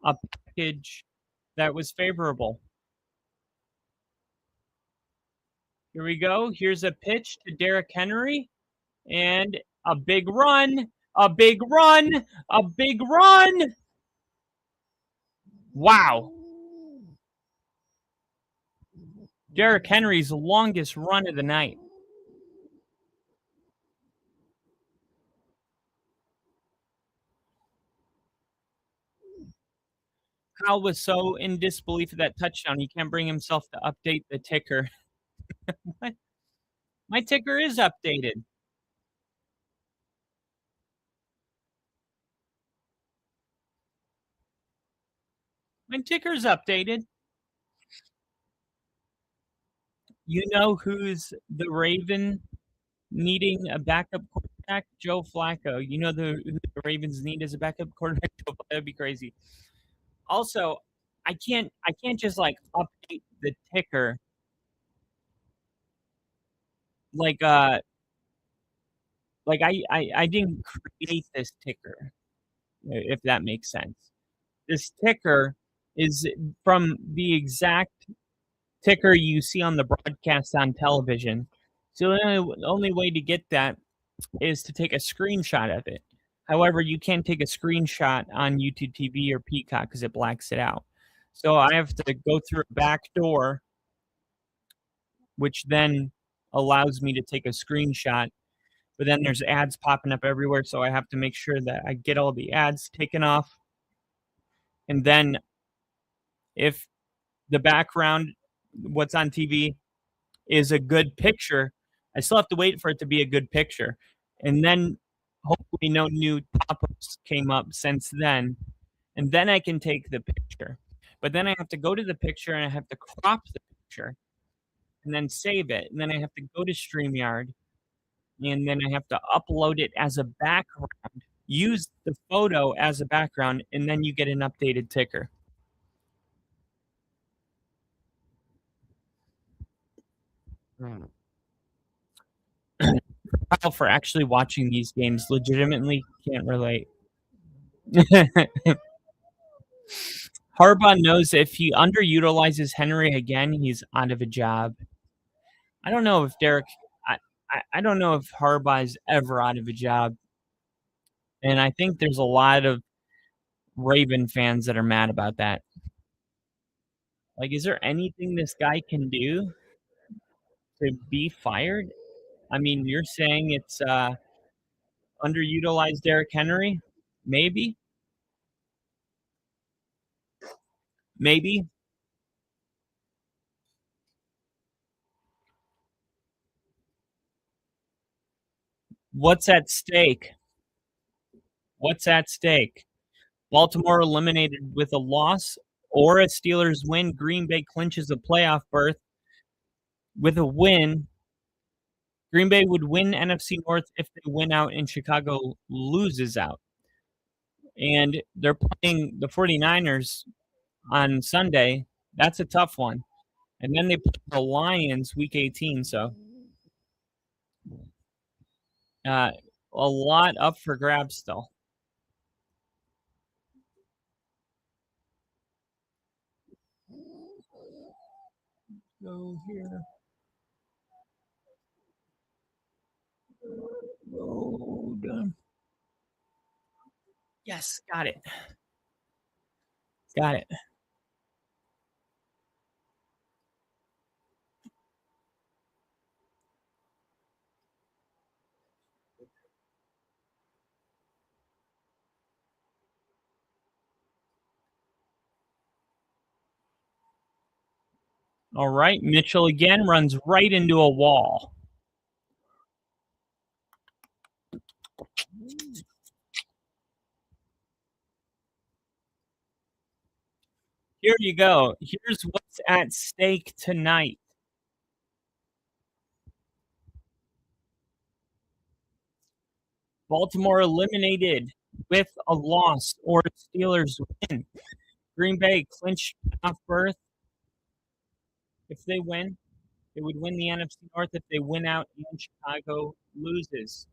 a package that was favorable. Here we go. Here's a pitch to Derrick Henry, and a big run, a big run, a big run. Wow. Derrick Henry's longest run of the night. Kyle was so in disbelief of that touchdown, he can't bring himself to update the ticker. What? My ticker is updated. My ticker's updated. You know who's the Raven needing a backup quarterback? Joe Flacco. You know who the Ravens need as a backup quarterback? That'd be crazy. Also, I can't just like update the ticker like I didn't create this ticker, if that makes sense. This ticker is from the exact ticker you see on the broadcast on television. So the only way to get that is to take a screenshot of it. However, you can't take a screenshot on YouTube TV or Peacock because it blacks it out. So I have to go through a back door, which then allows me to take a screenshot. But then there's ads popping up everywhere, so I have to make sure that I get all the ads taken off. And then if the background, what's on TV, is a good picture, I still have to wait for it to be a good picture. And then hopefully no new pop-ups came up since then. And then I can take the picture. But then I have to go to the picture and I have to crop the picture and then save it. And then I have to go to StreamYard and then I have to upload it as a background, use the photo as a background, and then you get an updated ticker. Kyle, for actually watching these games, legitimately can't relate. Harbaugh knows if he underutilizes Henry again, he's out of a job. I don't know if Derek. I don't know if Harbaugh is ever out of a job, and I think there's a lot of Raven fans that are mad about that. Like, is there anything this guy can do to be fired? I mean, you're saying it's underutilized Derrick Henry? Maybe. Maybe. What's at stake? What's at stake? Baltimore eliminated with a loss or a Steelers win. Green Bay clinches a playoff berth. With a win, Green Bay would win NFC North if they win out and Chicago loses out. And they're playing the 49ers on Sunday. That's a tough one. And then they play the Lions week 18. So a lot up for grabs still. Go here. Load. Yes, got it. Got it. All right, Mitchell again runs right into a wall. Here you go. Here's what's at stake tonight. Baltimore eliminated with a loss or Steelers win. Green Bay clinched off berth. If they win, they would win the NFC North. If they win out and Chicago loses.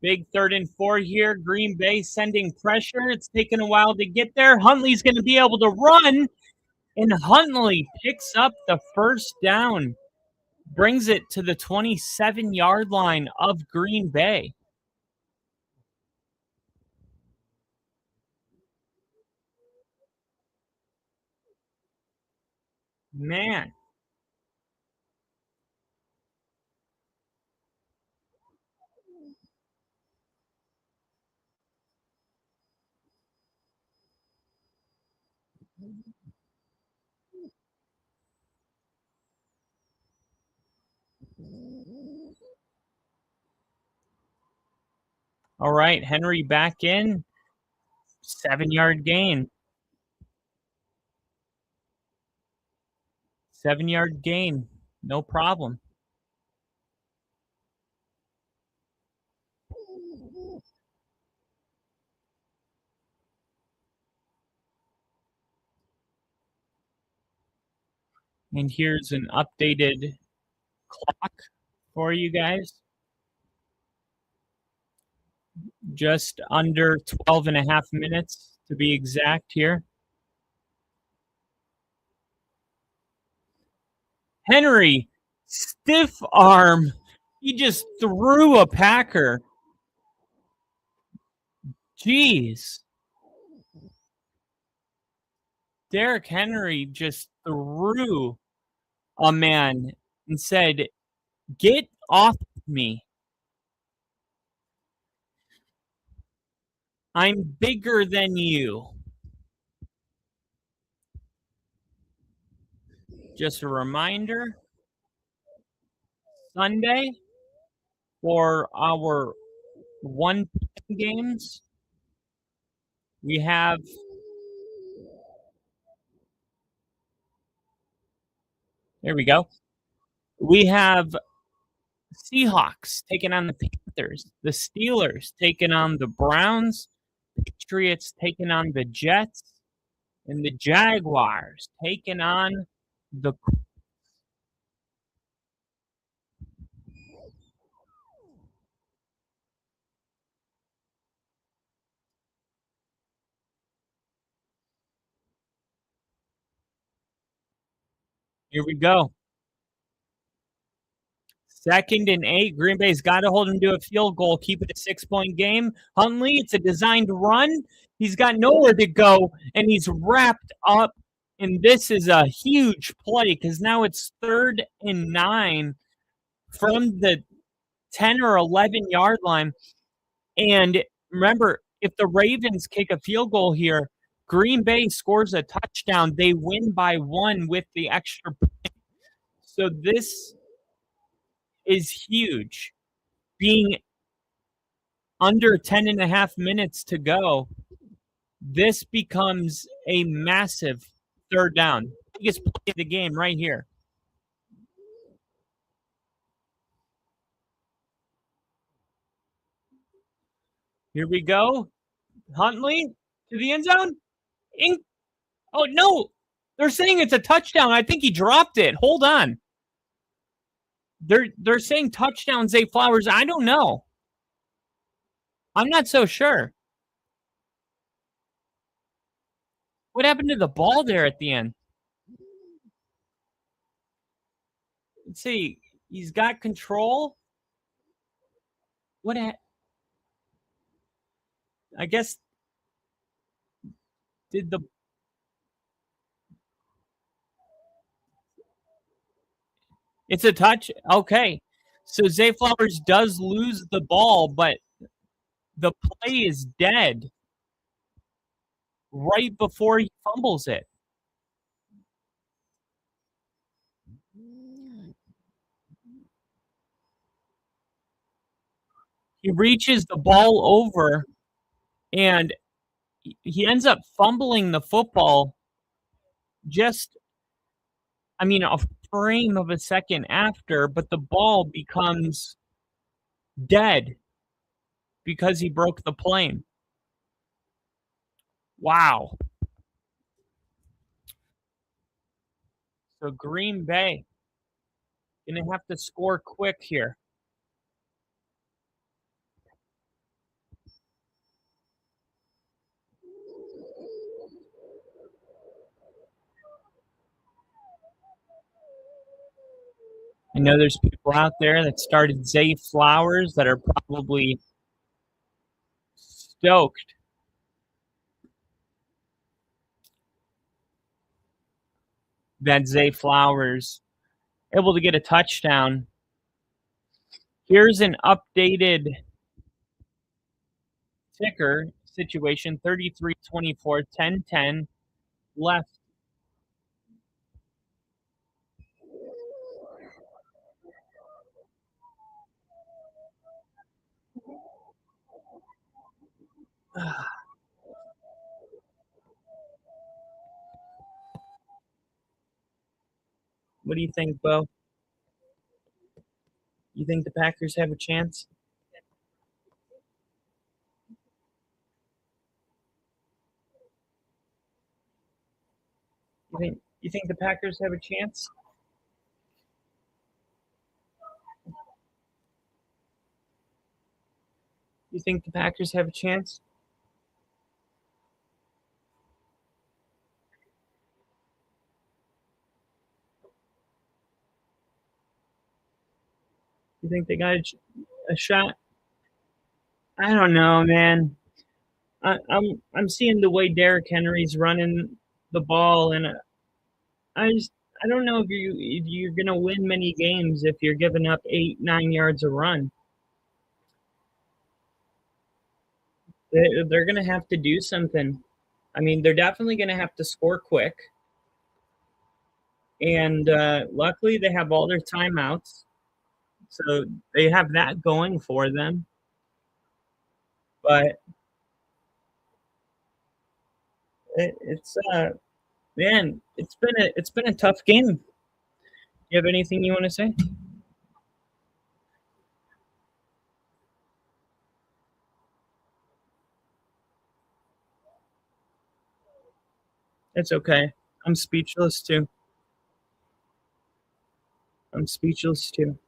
Big 3rd and 4 here. Green Bay sending pressure. It's taken a while to get there. Huntley's going to be able to run. And Huntley picks up the first down. Brings it to the 27-yard line of Green Bay. Man. All right, Henry back in. 7-yard gain. 7-yard gain. No problem. And here's an updated clock for you guys. Just under 12 and a half minutes to be exact here. Henry, stiff arm. He just threw a Packer. Jeez. Derrick Henry just threw a man and said, "Get off me. I'm bigger than you." Just a reminder, Sunday for our 1 p.m. games, we have there we go. We have Seahawks taking on the Panthers, the Steelers taking on the Browns, Patriots taking on the Jets, and the Jaguars taking on the Here we go. 2nd and 8. Green Bay's got to hold him to a field goal, keep it a 6-point game. Huntley, it's a designed run. He's got nowhere to go, and he's wrapped up. And this is a huge play because now it's 3rd and 9 from the 10 or 11-yard line. And remember, if the Ravens kick a field goal here, Green Bay scores a touchdown. They win by 1 with the extra point. So this is huge. Being under 10 and a half minutes to go, this becomes a massive 3rd down. Biggest play of the game right here. Here we go. Huntley to the end zone. Oh, no. They're saying it's a touchdown. I think he dropped it. Hold on. They're saying touchdown, Zay Flowers. I don't know. I'm not so sure. What happened to the ball there at the end? Let's see. He's got control. I guess it's a touch? Okay. So Zay Flowers does lose the ball, but the play is dead right before he fumbles it. He reaches the ball over, and he ends up fumbling the football a frame of a second after, but the ball becomes dead because he broke the plane. Wow. So Green Bay going to have to score quick here. I know there's people out there that started Zay Flowers that are probably stoked. That Zay Flowers able to get a touchdown. Here's an updated ticker situation, 33-24, 10-10 left What do you think, Bo? You think the Packers have a chance? You think the Packers have a chance? You think the Packers have a chance? You think they got a shot? I don't know, man. I'm seeing the way Derrick Henry's running the ball, and I don't know if you're gonna win many games if you're giving up 8-9 yards a run. They're gonna have to do something. I mean, they're definitely gonna have to score quick, and luckily they have all their timeouts, so they have that going for them. But it's man, it's been a tough game. You have anything you want to say? It's okay. I'm speechless too. I'm speechless too.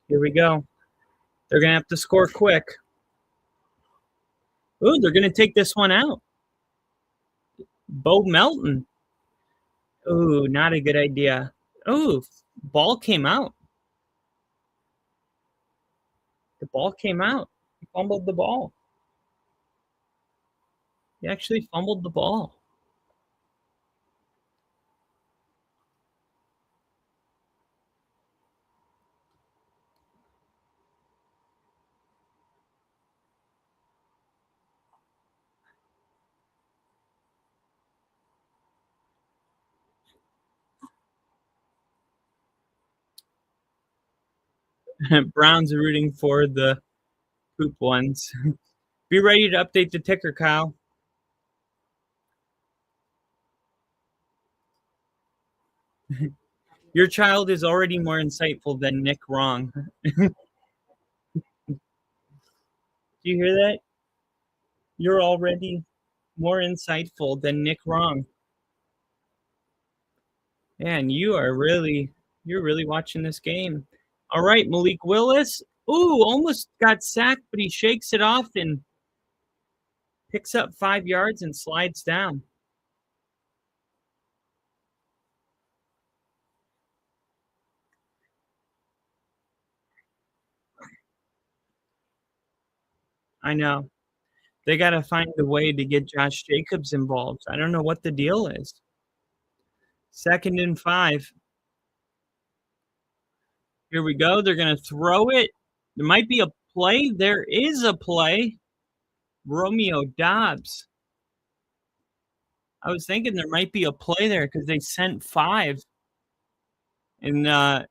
Here we go. They're gonna have to score quick. Ooh, they're gonna take this one out. Bo Melton. Ooh, not a good idea. Ooh, ball came out. The ball came out. He fumbled the ball. He actually fumbled the ball. Browns are rooting for the poop ones. Be ready to update the ticker, Kyle. Your child is already more insightful than Nick Wrong. Do you hear that? You're already more insightful than Nick Wrong. Man, you're really watching this game. All right, Malik Willis. Ooh, almost got sacked, but he shakes it off and picks up 5 yards and slides down. I know. They got to find a way to get Josh Jacobs involved. I don't know what the deal is. 2nd and 5. Here we go. They're going to throw it. There might be a play. There is a play. Romeo Dobbs. I was thinking there might be a play there because they sent 5. And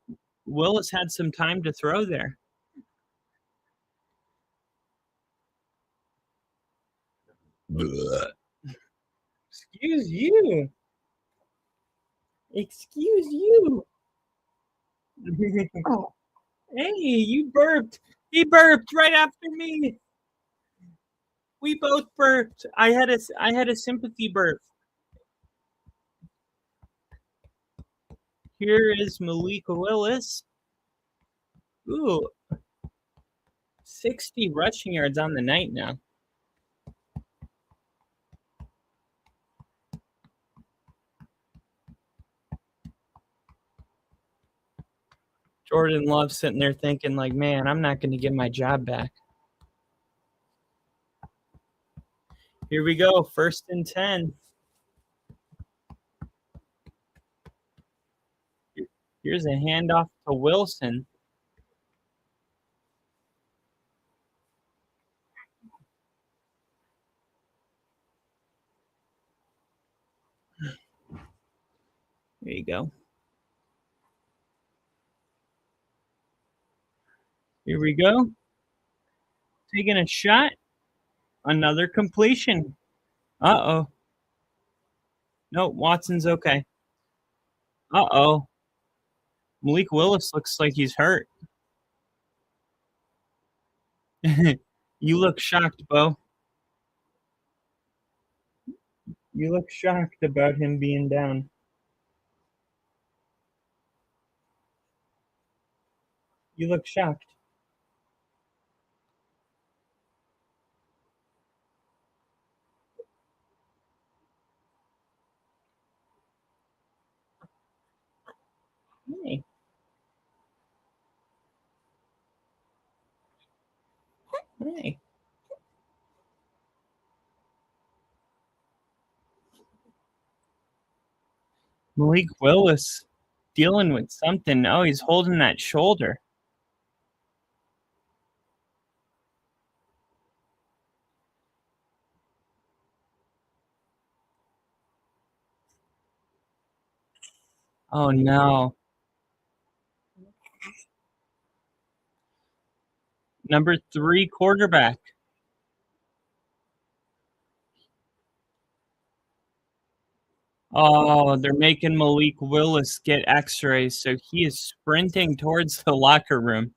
Willis had some time to throw there. Excuse you. Excuse you. Hey, you burped. He burped right after me. We both burped. I had a sympathy burp. Here is Malik Willis. Ooh, 60 rushing yards on the night now. Jordan Love sitting there thinking, like, man, I'm not going to get my job back. Here we go, 1st and 10. Here's a handoff to Wilson. There you go. Here we go. Taking a shot. Another completion. Uh-oh. No, Watson's okay. Uh-oh. Malik Willis looks like he's hurt. You look shocked, Bo. You look shocked about him being down. You look shocked. Hey. Hey. Malik Willis dealing with something. Oh, he's holding that shoulder. Oh, no. Number 3 quarterback. Oh, they're making Malik Willis get x-rays, so he is sprinting towards the locker room.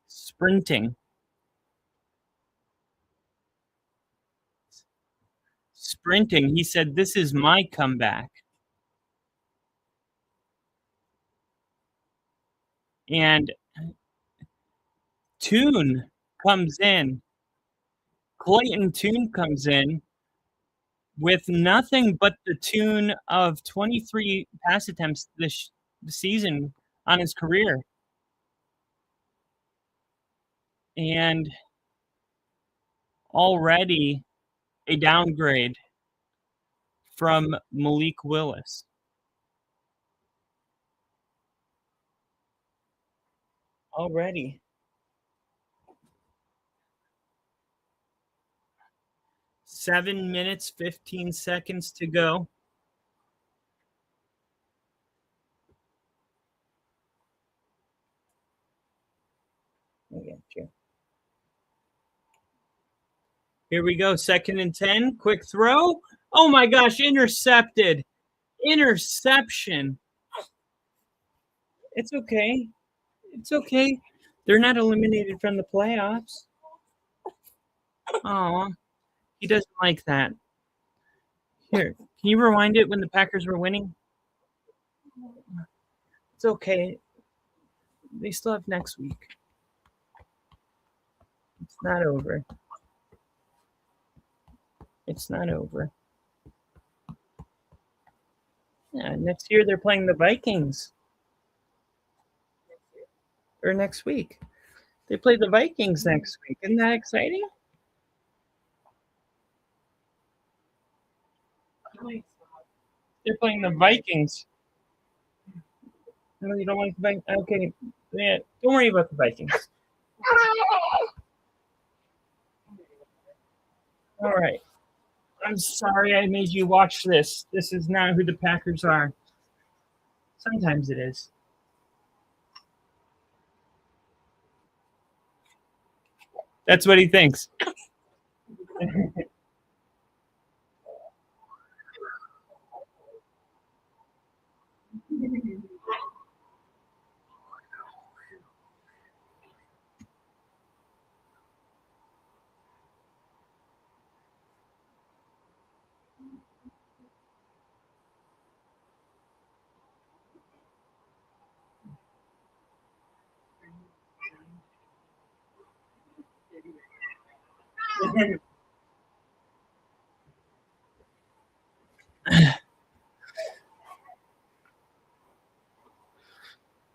Sprinting. He said, "This is my comeback." And Tune comes in. Clayton Tune comes in with nothing but the tune of 23 pass attempts this season on his career. And already a downgrade from Malik Willis. Already. 7 minutes, 15 seconds to go. I got you. Here we go. 2nd and 10. Quick throw. Oh my gosh, intercepted. Interception. It's okay. It's okay. They're not eliminated from the playoffs. Oh, he doesn't like that. Here, can you rewind it when the Packers were winning? It's okay. They still have next week. It's not over. It's not over. Yeah, next year they're playing the Vikings. Or next week. They play the Vikings next week. Isn't that exciting? They're playing the Vikings. No, you don't like the Vikings? Okay. Yeah, don't worry about the Vikings. All right. I'm sorry I made you watch this. This is not who the Packers are. Sometimes it is. That's what he thinks.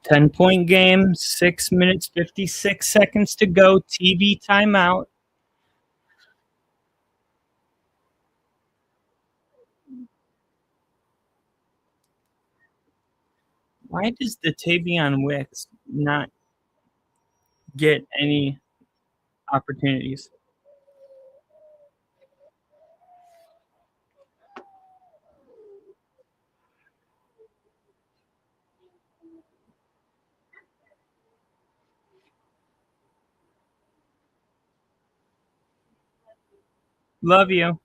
10-point game, 6 minutes, 56 seconds to go. TV timeout. Why does the Tavion Wicks not get any opportunities? Love you.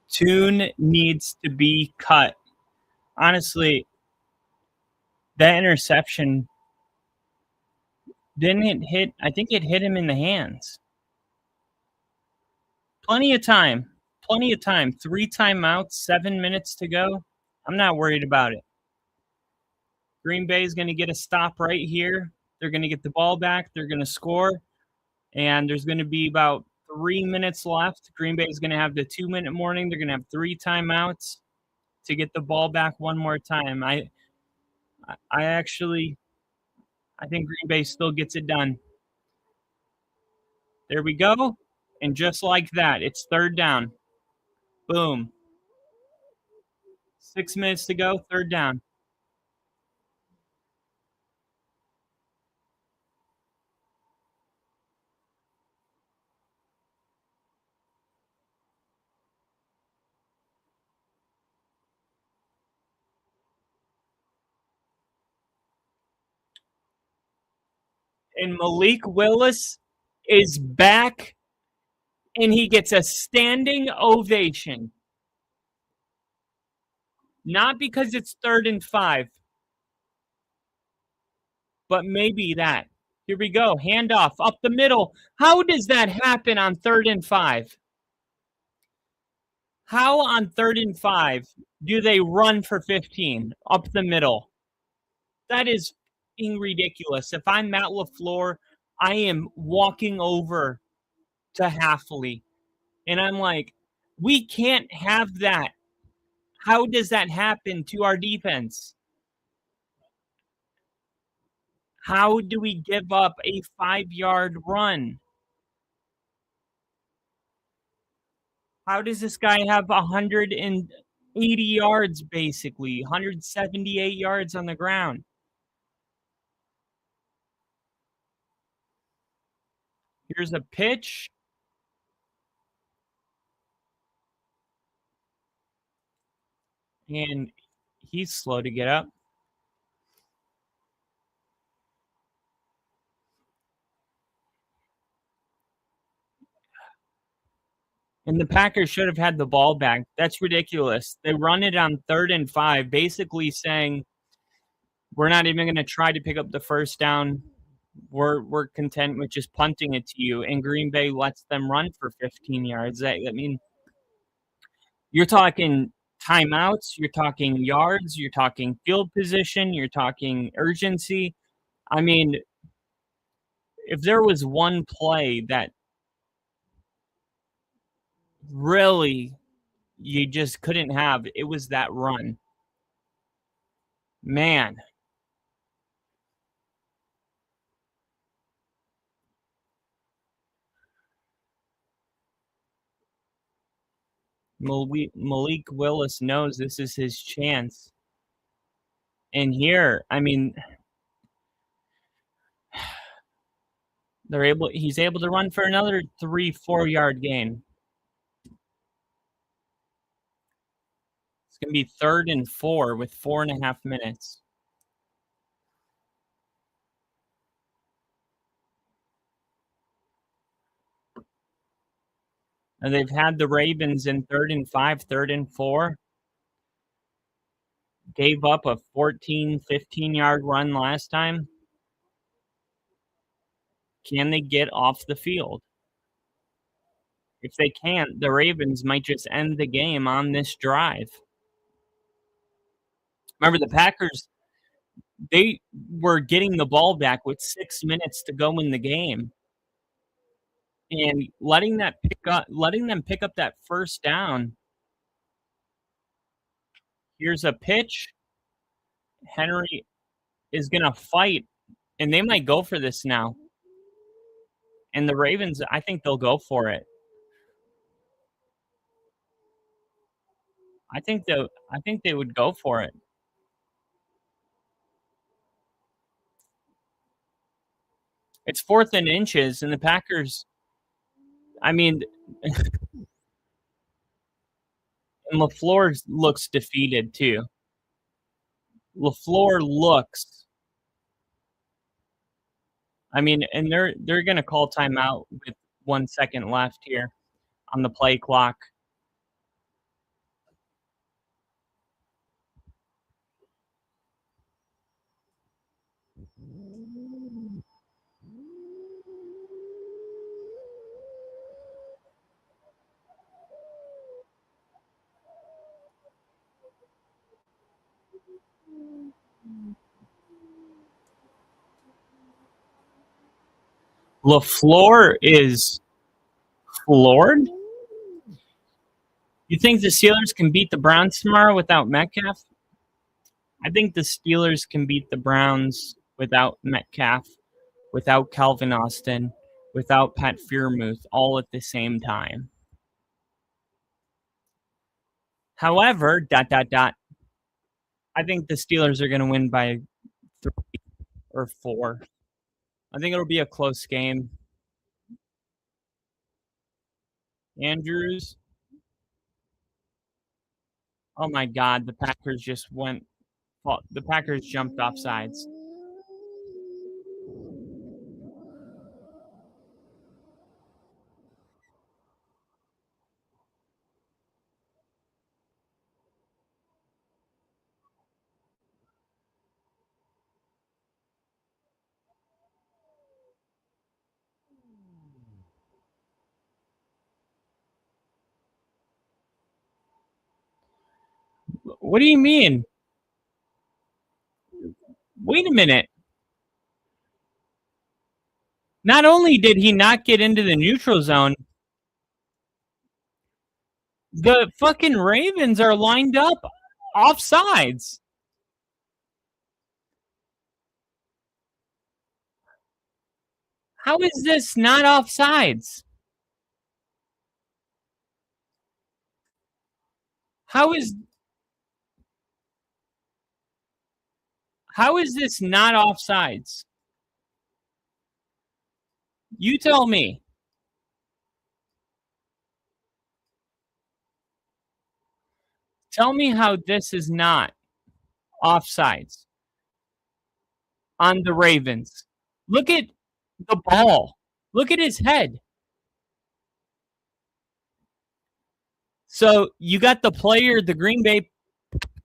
Tune needs to be cut. Honestly, that interception didn't it hit? I think it hit him in the hands. Plenty of time. 3 timeouts, 7 minutes to go. I'm not worried about it. Green Bay is going to get a stop right here. They're going to get the ball back. They're going to score. And there's going to be about 3 minutes left. Green Bay is going to have the 2-minute warning. They're going to have 3 timeouts to get the ball back one more time. I think Green Bay still gets it done. There we go. And just like that, it's 3rd down. Boom. 6 minutes to go, 3rd down. And Malik Willis is back, and he gets a standing ovation. Not because it's 3rd and 5, but maybe that. Here we go. Handoff up the middle. How does that happen on 3rd and 5? How on 3rd and 5 do they run for 15 up the middle? That is ridiculous. If I'm Matt LaFleur, I am walking over to Halfley, and I'm like, we can't have that. How does that happen to our defense? How do we give up a 5-yard run? How does this guy have 180 yards, basically, 178 yards on the ground? Here's a pitch. And he's slow to get up. And the Packers should have had the ball back. That's ridiculous. They run it on 3rd and 5, basically saying, we're not even going to try to pick up the 1st down. We're content with just punting it to you. And Green Bay lets them run for 15 yards. I mean, you're talking timeouts, you're talking yards, you're talking field position, you're talking urgency. I mean, if there was one play that really you just couldn't have, it was that run. Man. Malik Willis knows this is his chance. And here, I mean, he's able to run for another 3-4 yard gain. It's going to be 3rd and 4 with 4.5 minutes. And they've had the Ravens in 3rd and 5, 3rd and 4. Gave up a 14, 15-yard run last time. Can they get off the field? If they can't, the Ravens might just end the game on this drive. Remember, the Packers, they were getting the ball back with 6 minutes to go in the game. And letting them pick up that 1st down. Here's a pitch. Henry is going to fight, and they might go for this now. And the Ravens, I think they'll go for it. I think they would go for it. It's 4th and inches, and the Packers, I mean, and LaFleur looks defeated too. LaFleur looks, I mean, and they're going to call timeout with 1 second left here on the play clock. LaFleur is floored. You think the Steelers can beat the Browns tomorrow without Metcalf? I think the Steelers can beat the Browns without Metcalf, without Calvin Austin, without Pat Freiermuth, all at the same time. However, I think the Steelers are going to win by 3 or 4. I think it'll be a close game. Andrews. Oh my God, the Packers just went. Well, the Packers jumped off sides. What do you mean? Wait a minute. Not only did he not get into the neutral zone, the fucking Ravens are lined up offsides. How is this not offsides? How is this not offsides? You tell me. Tell me how this is not offsides on the Ravens. Look at the ball. Look at his head. So you got the player, the Green Bay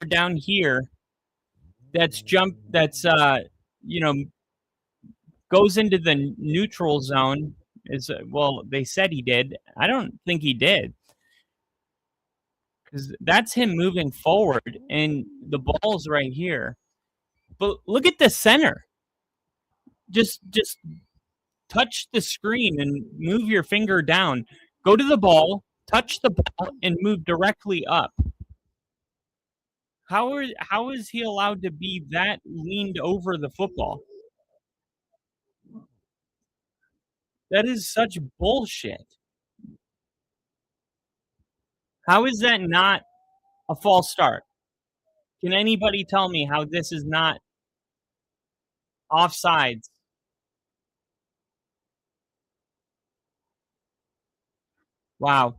down here, goes into the neutral zone. Well, they said he did. I don't think he did. Because that's him moving forward, and the ball's right here. But look at the center. Just touch the screen and move your finger down. Go to the ball, touch the ball, and move directly up. How is he allowed to be that leaned over the football? That is such bullshit. How is that not a false start? Can anybody tell me how this is not offsides? Wow.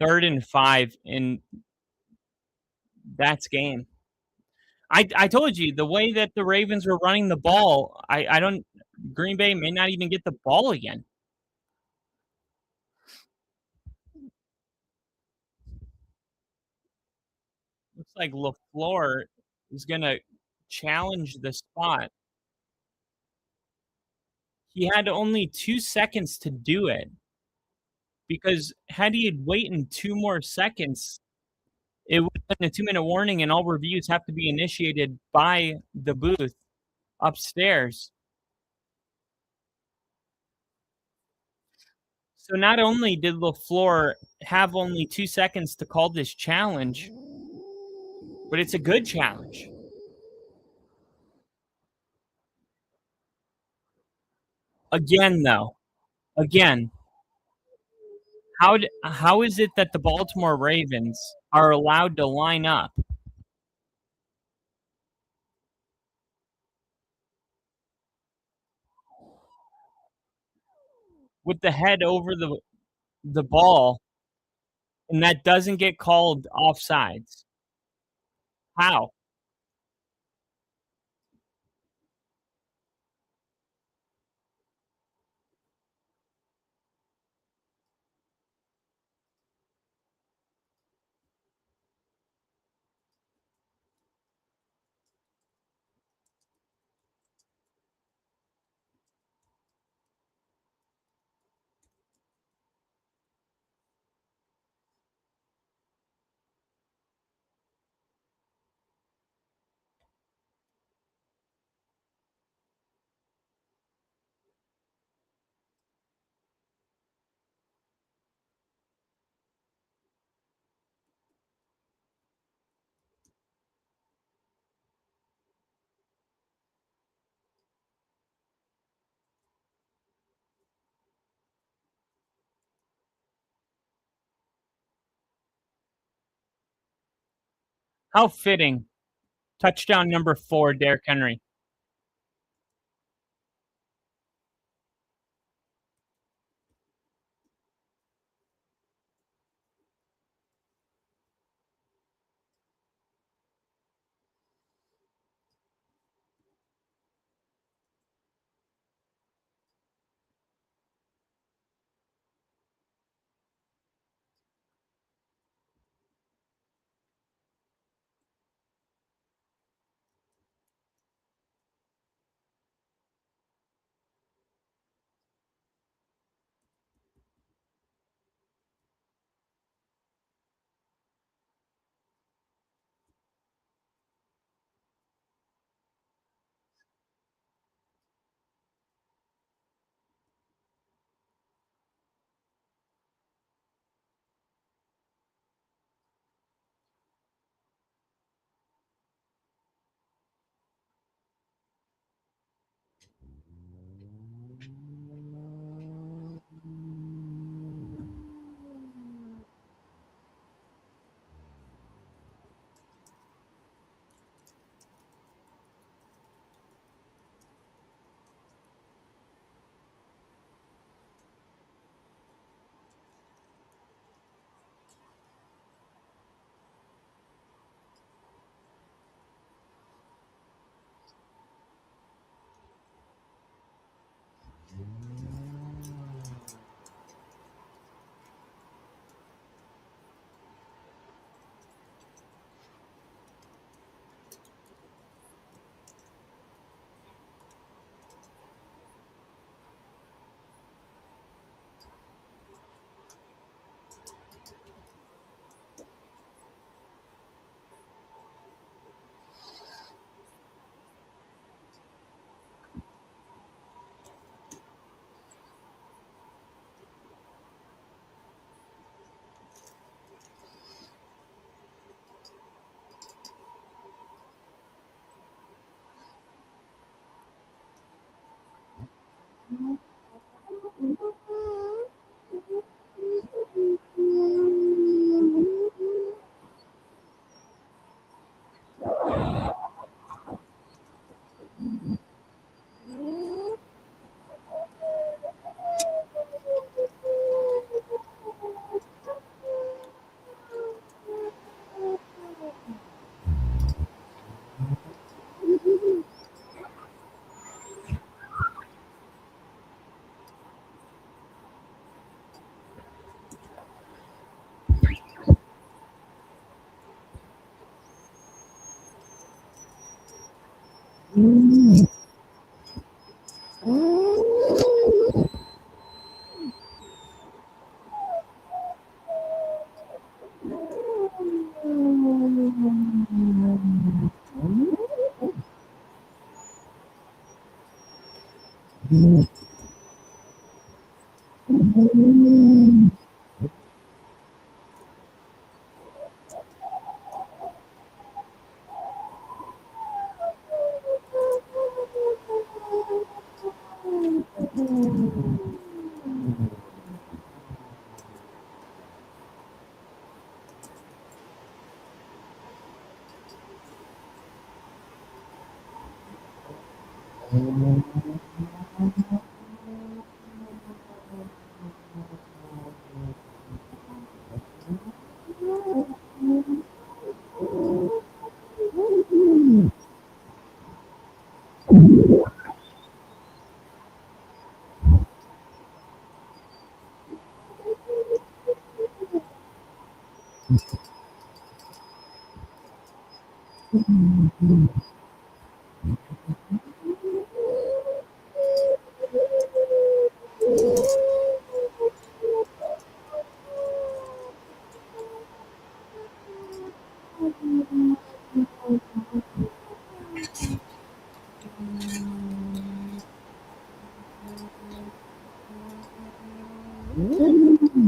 3rd and 5, and that's game. I told you, the way that the Ravens were running the ball, Green Bay may not even get the ball again. Looks like LaFleur is going to challenge the spot. He had only 2 seconds to do it, because had he had waited 2 more seconds, it would have been a 2-minute warning, and all reviews have to be initiated by the booth upstairs. So not only did LaFleur have only 2 seconds to call this challenge, but it's a good challenge. Again, though, how is it that the Baltimore Ravens are allowed to line up with the head over the ball and that doesn't get called offsides? How? How fitting. Touchdown number 4, Derrick Henry.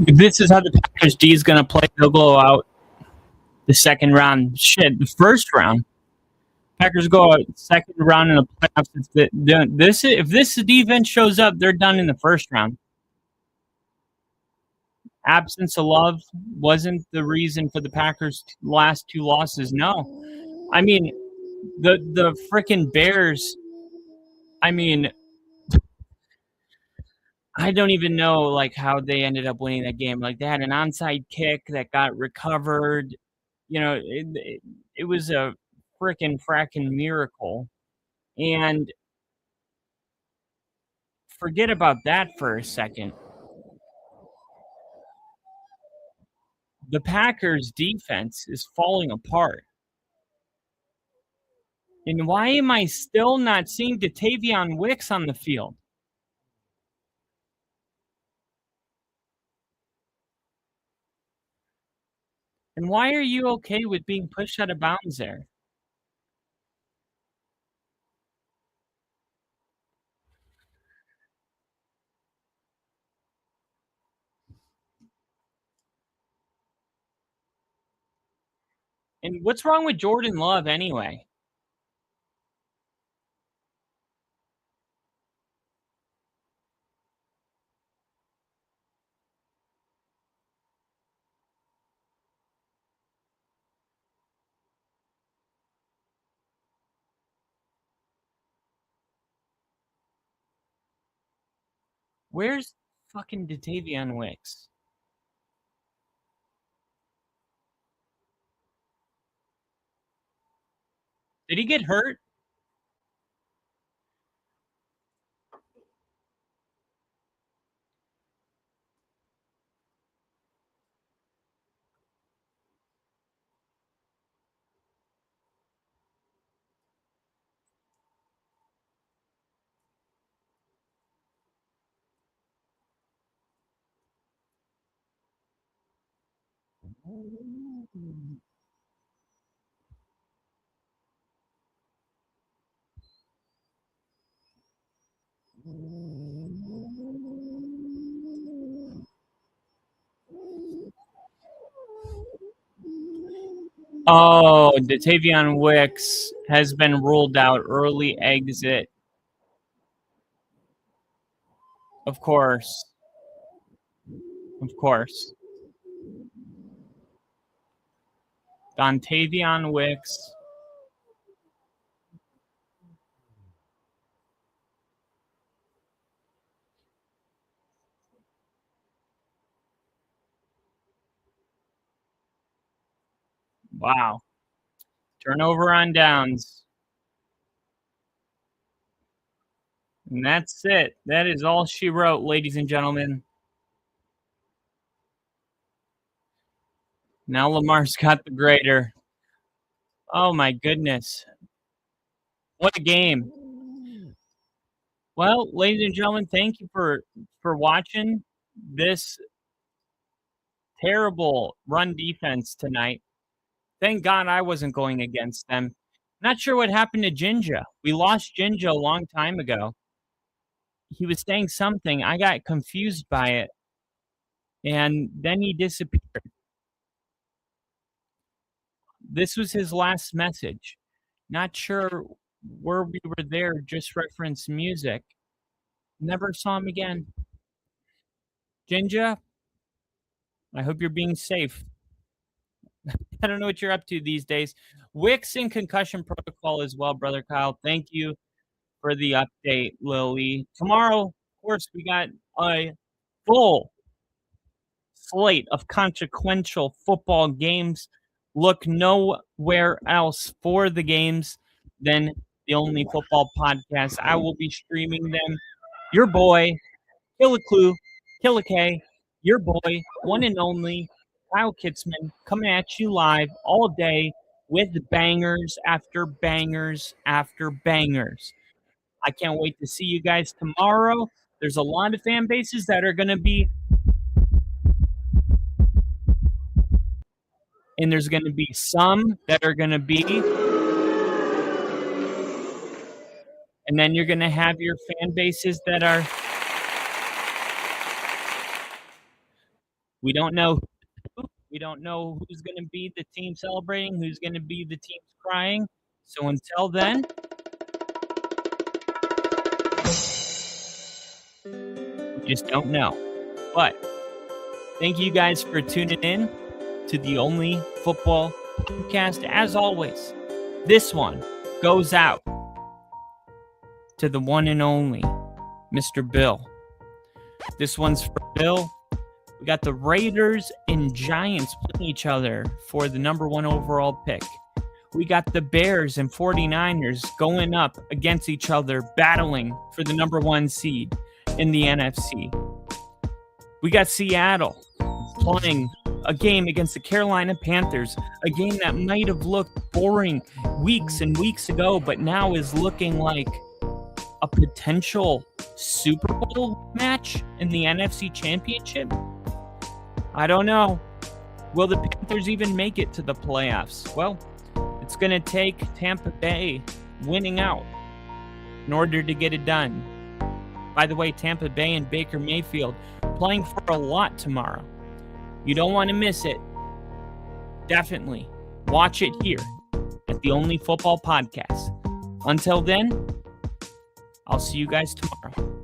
If this is how the Packers D is going to play, they'll go out the second round. Shit, the first round. Packers go out second round in the playoffs. If this defense shows up, they're done in the first round. Absence of love wasn't the reason for the Packers' last two losses. No. I mean, the freaking Bears, I mean, I don't even know like how they ended up winning that game. Like they had an onside kick that got recovered. You know, it was a frickin' miracle. And forget about that for a second. The Packers defense is falling apart. And why am I still not seeing Datavion Wicks on the field? And why are you okay with being pushed out of bounds there? And what's wrong with Jordan Love anyway? Where's fucking Datavion Wicks? Did he get hurt? Oh, Datavion Wicks has been ruled out. Early exit. Of course. Of course. Dontavion Wicks. Wow. Turnover on downs. And that's it. That is all she wrote, ladies and gentlemen. Now Lamar's got the grader. Oh my goodness. What a game. Well, ladies and gentlemen, thank you for watching this terrible run defense tonight. Thank God I wasn't going against them. Not sure what happened to Jinja. We lost Jinja a long time ago. He was saying something. I got confused by it. And then he disappeared. This was his last message. Not sure where we were there, just reference music. Never saw him again. Jinja, I hope you're being safe. I don't know what you're up to these days. Wicks in concussion protocol as well, brother Kyle. Thank you for the update, Lily. Tomorrow, of course, we got a full slate of consequential football games. Look nowhere else for the games than the Only Football Podcast. I will be streaming them. Your boy, Killa K, your boy, one and only, Kyle Kitzman, coming at you live all day with bangers after bangers after bangers. I can't wait to see you guys tomorrow. There's a lot of fan bases that are going to be, and there's going to be some that are going to be, and then you're going to have your fan bases that are, we don't know who's going to be the team celebrating, who's going to be the team crying. So until then, we just don't know. But thank you guys for tuning in to the Only Football Podcast. As always, this one goes out to the one and only Mr. Bill. This one's for Bill. We got the Raiders and Giants playing each other for the number 1 overall pick. We got the Bears and 49ers going up against each other, battling for the number 1 seed in the NFC. We got Seattle playing a game against the Carolina Panthers, a game that might have looked boring weeks and weeks ago, but now is looking like a potential Super Bowl match in the NFC Championship. I don't know. Will the Panthers even make it to the playoffs? Well, it's going to take Tampa Bay winning out in order to get it done. By the way, Tampa Bay and Baker Mayfield playing for a lot tomorrow. You don't want to miss it. Definitely watch it here at the Only Football Podcast. Until then, I'll see you guys tomorrow.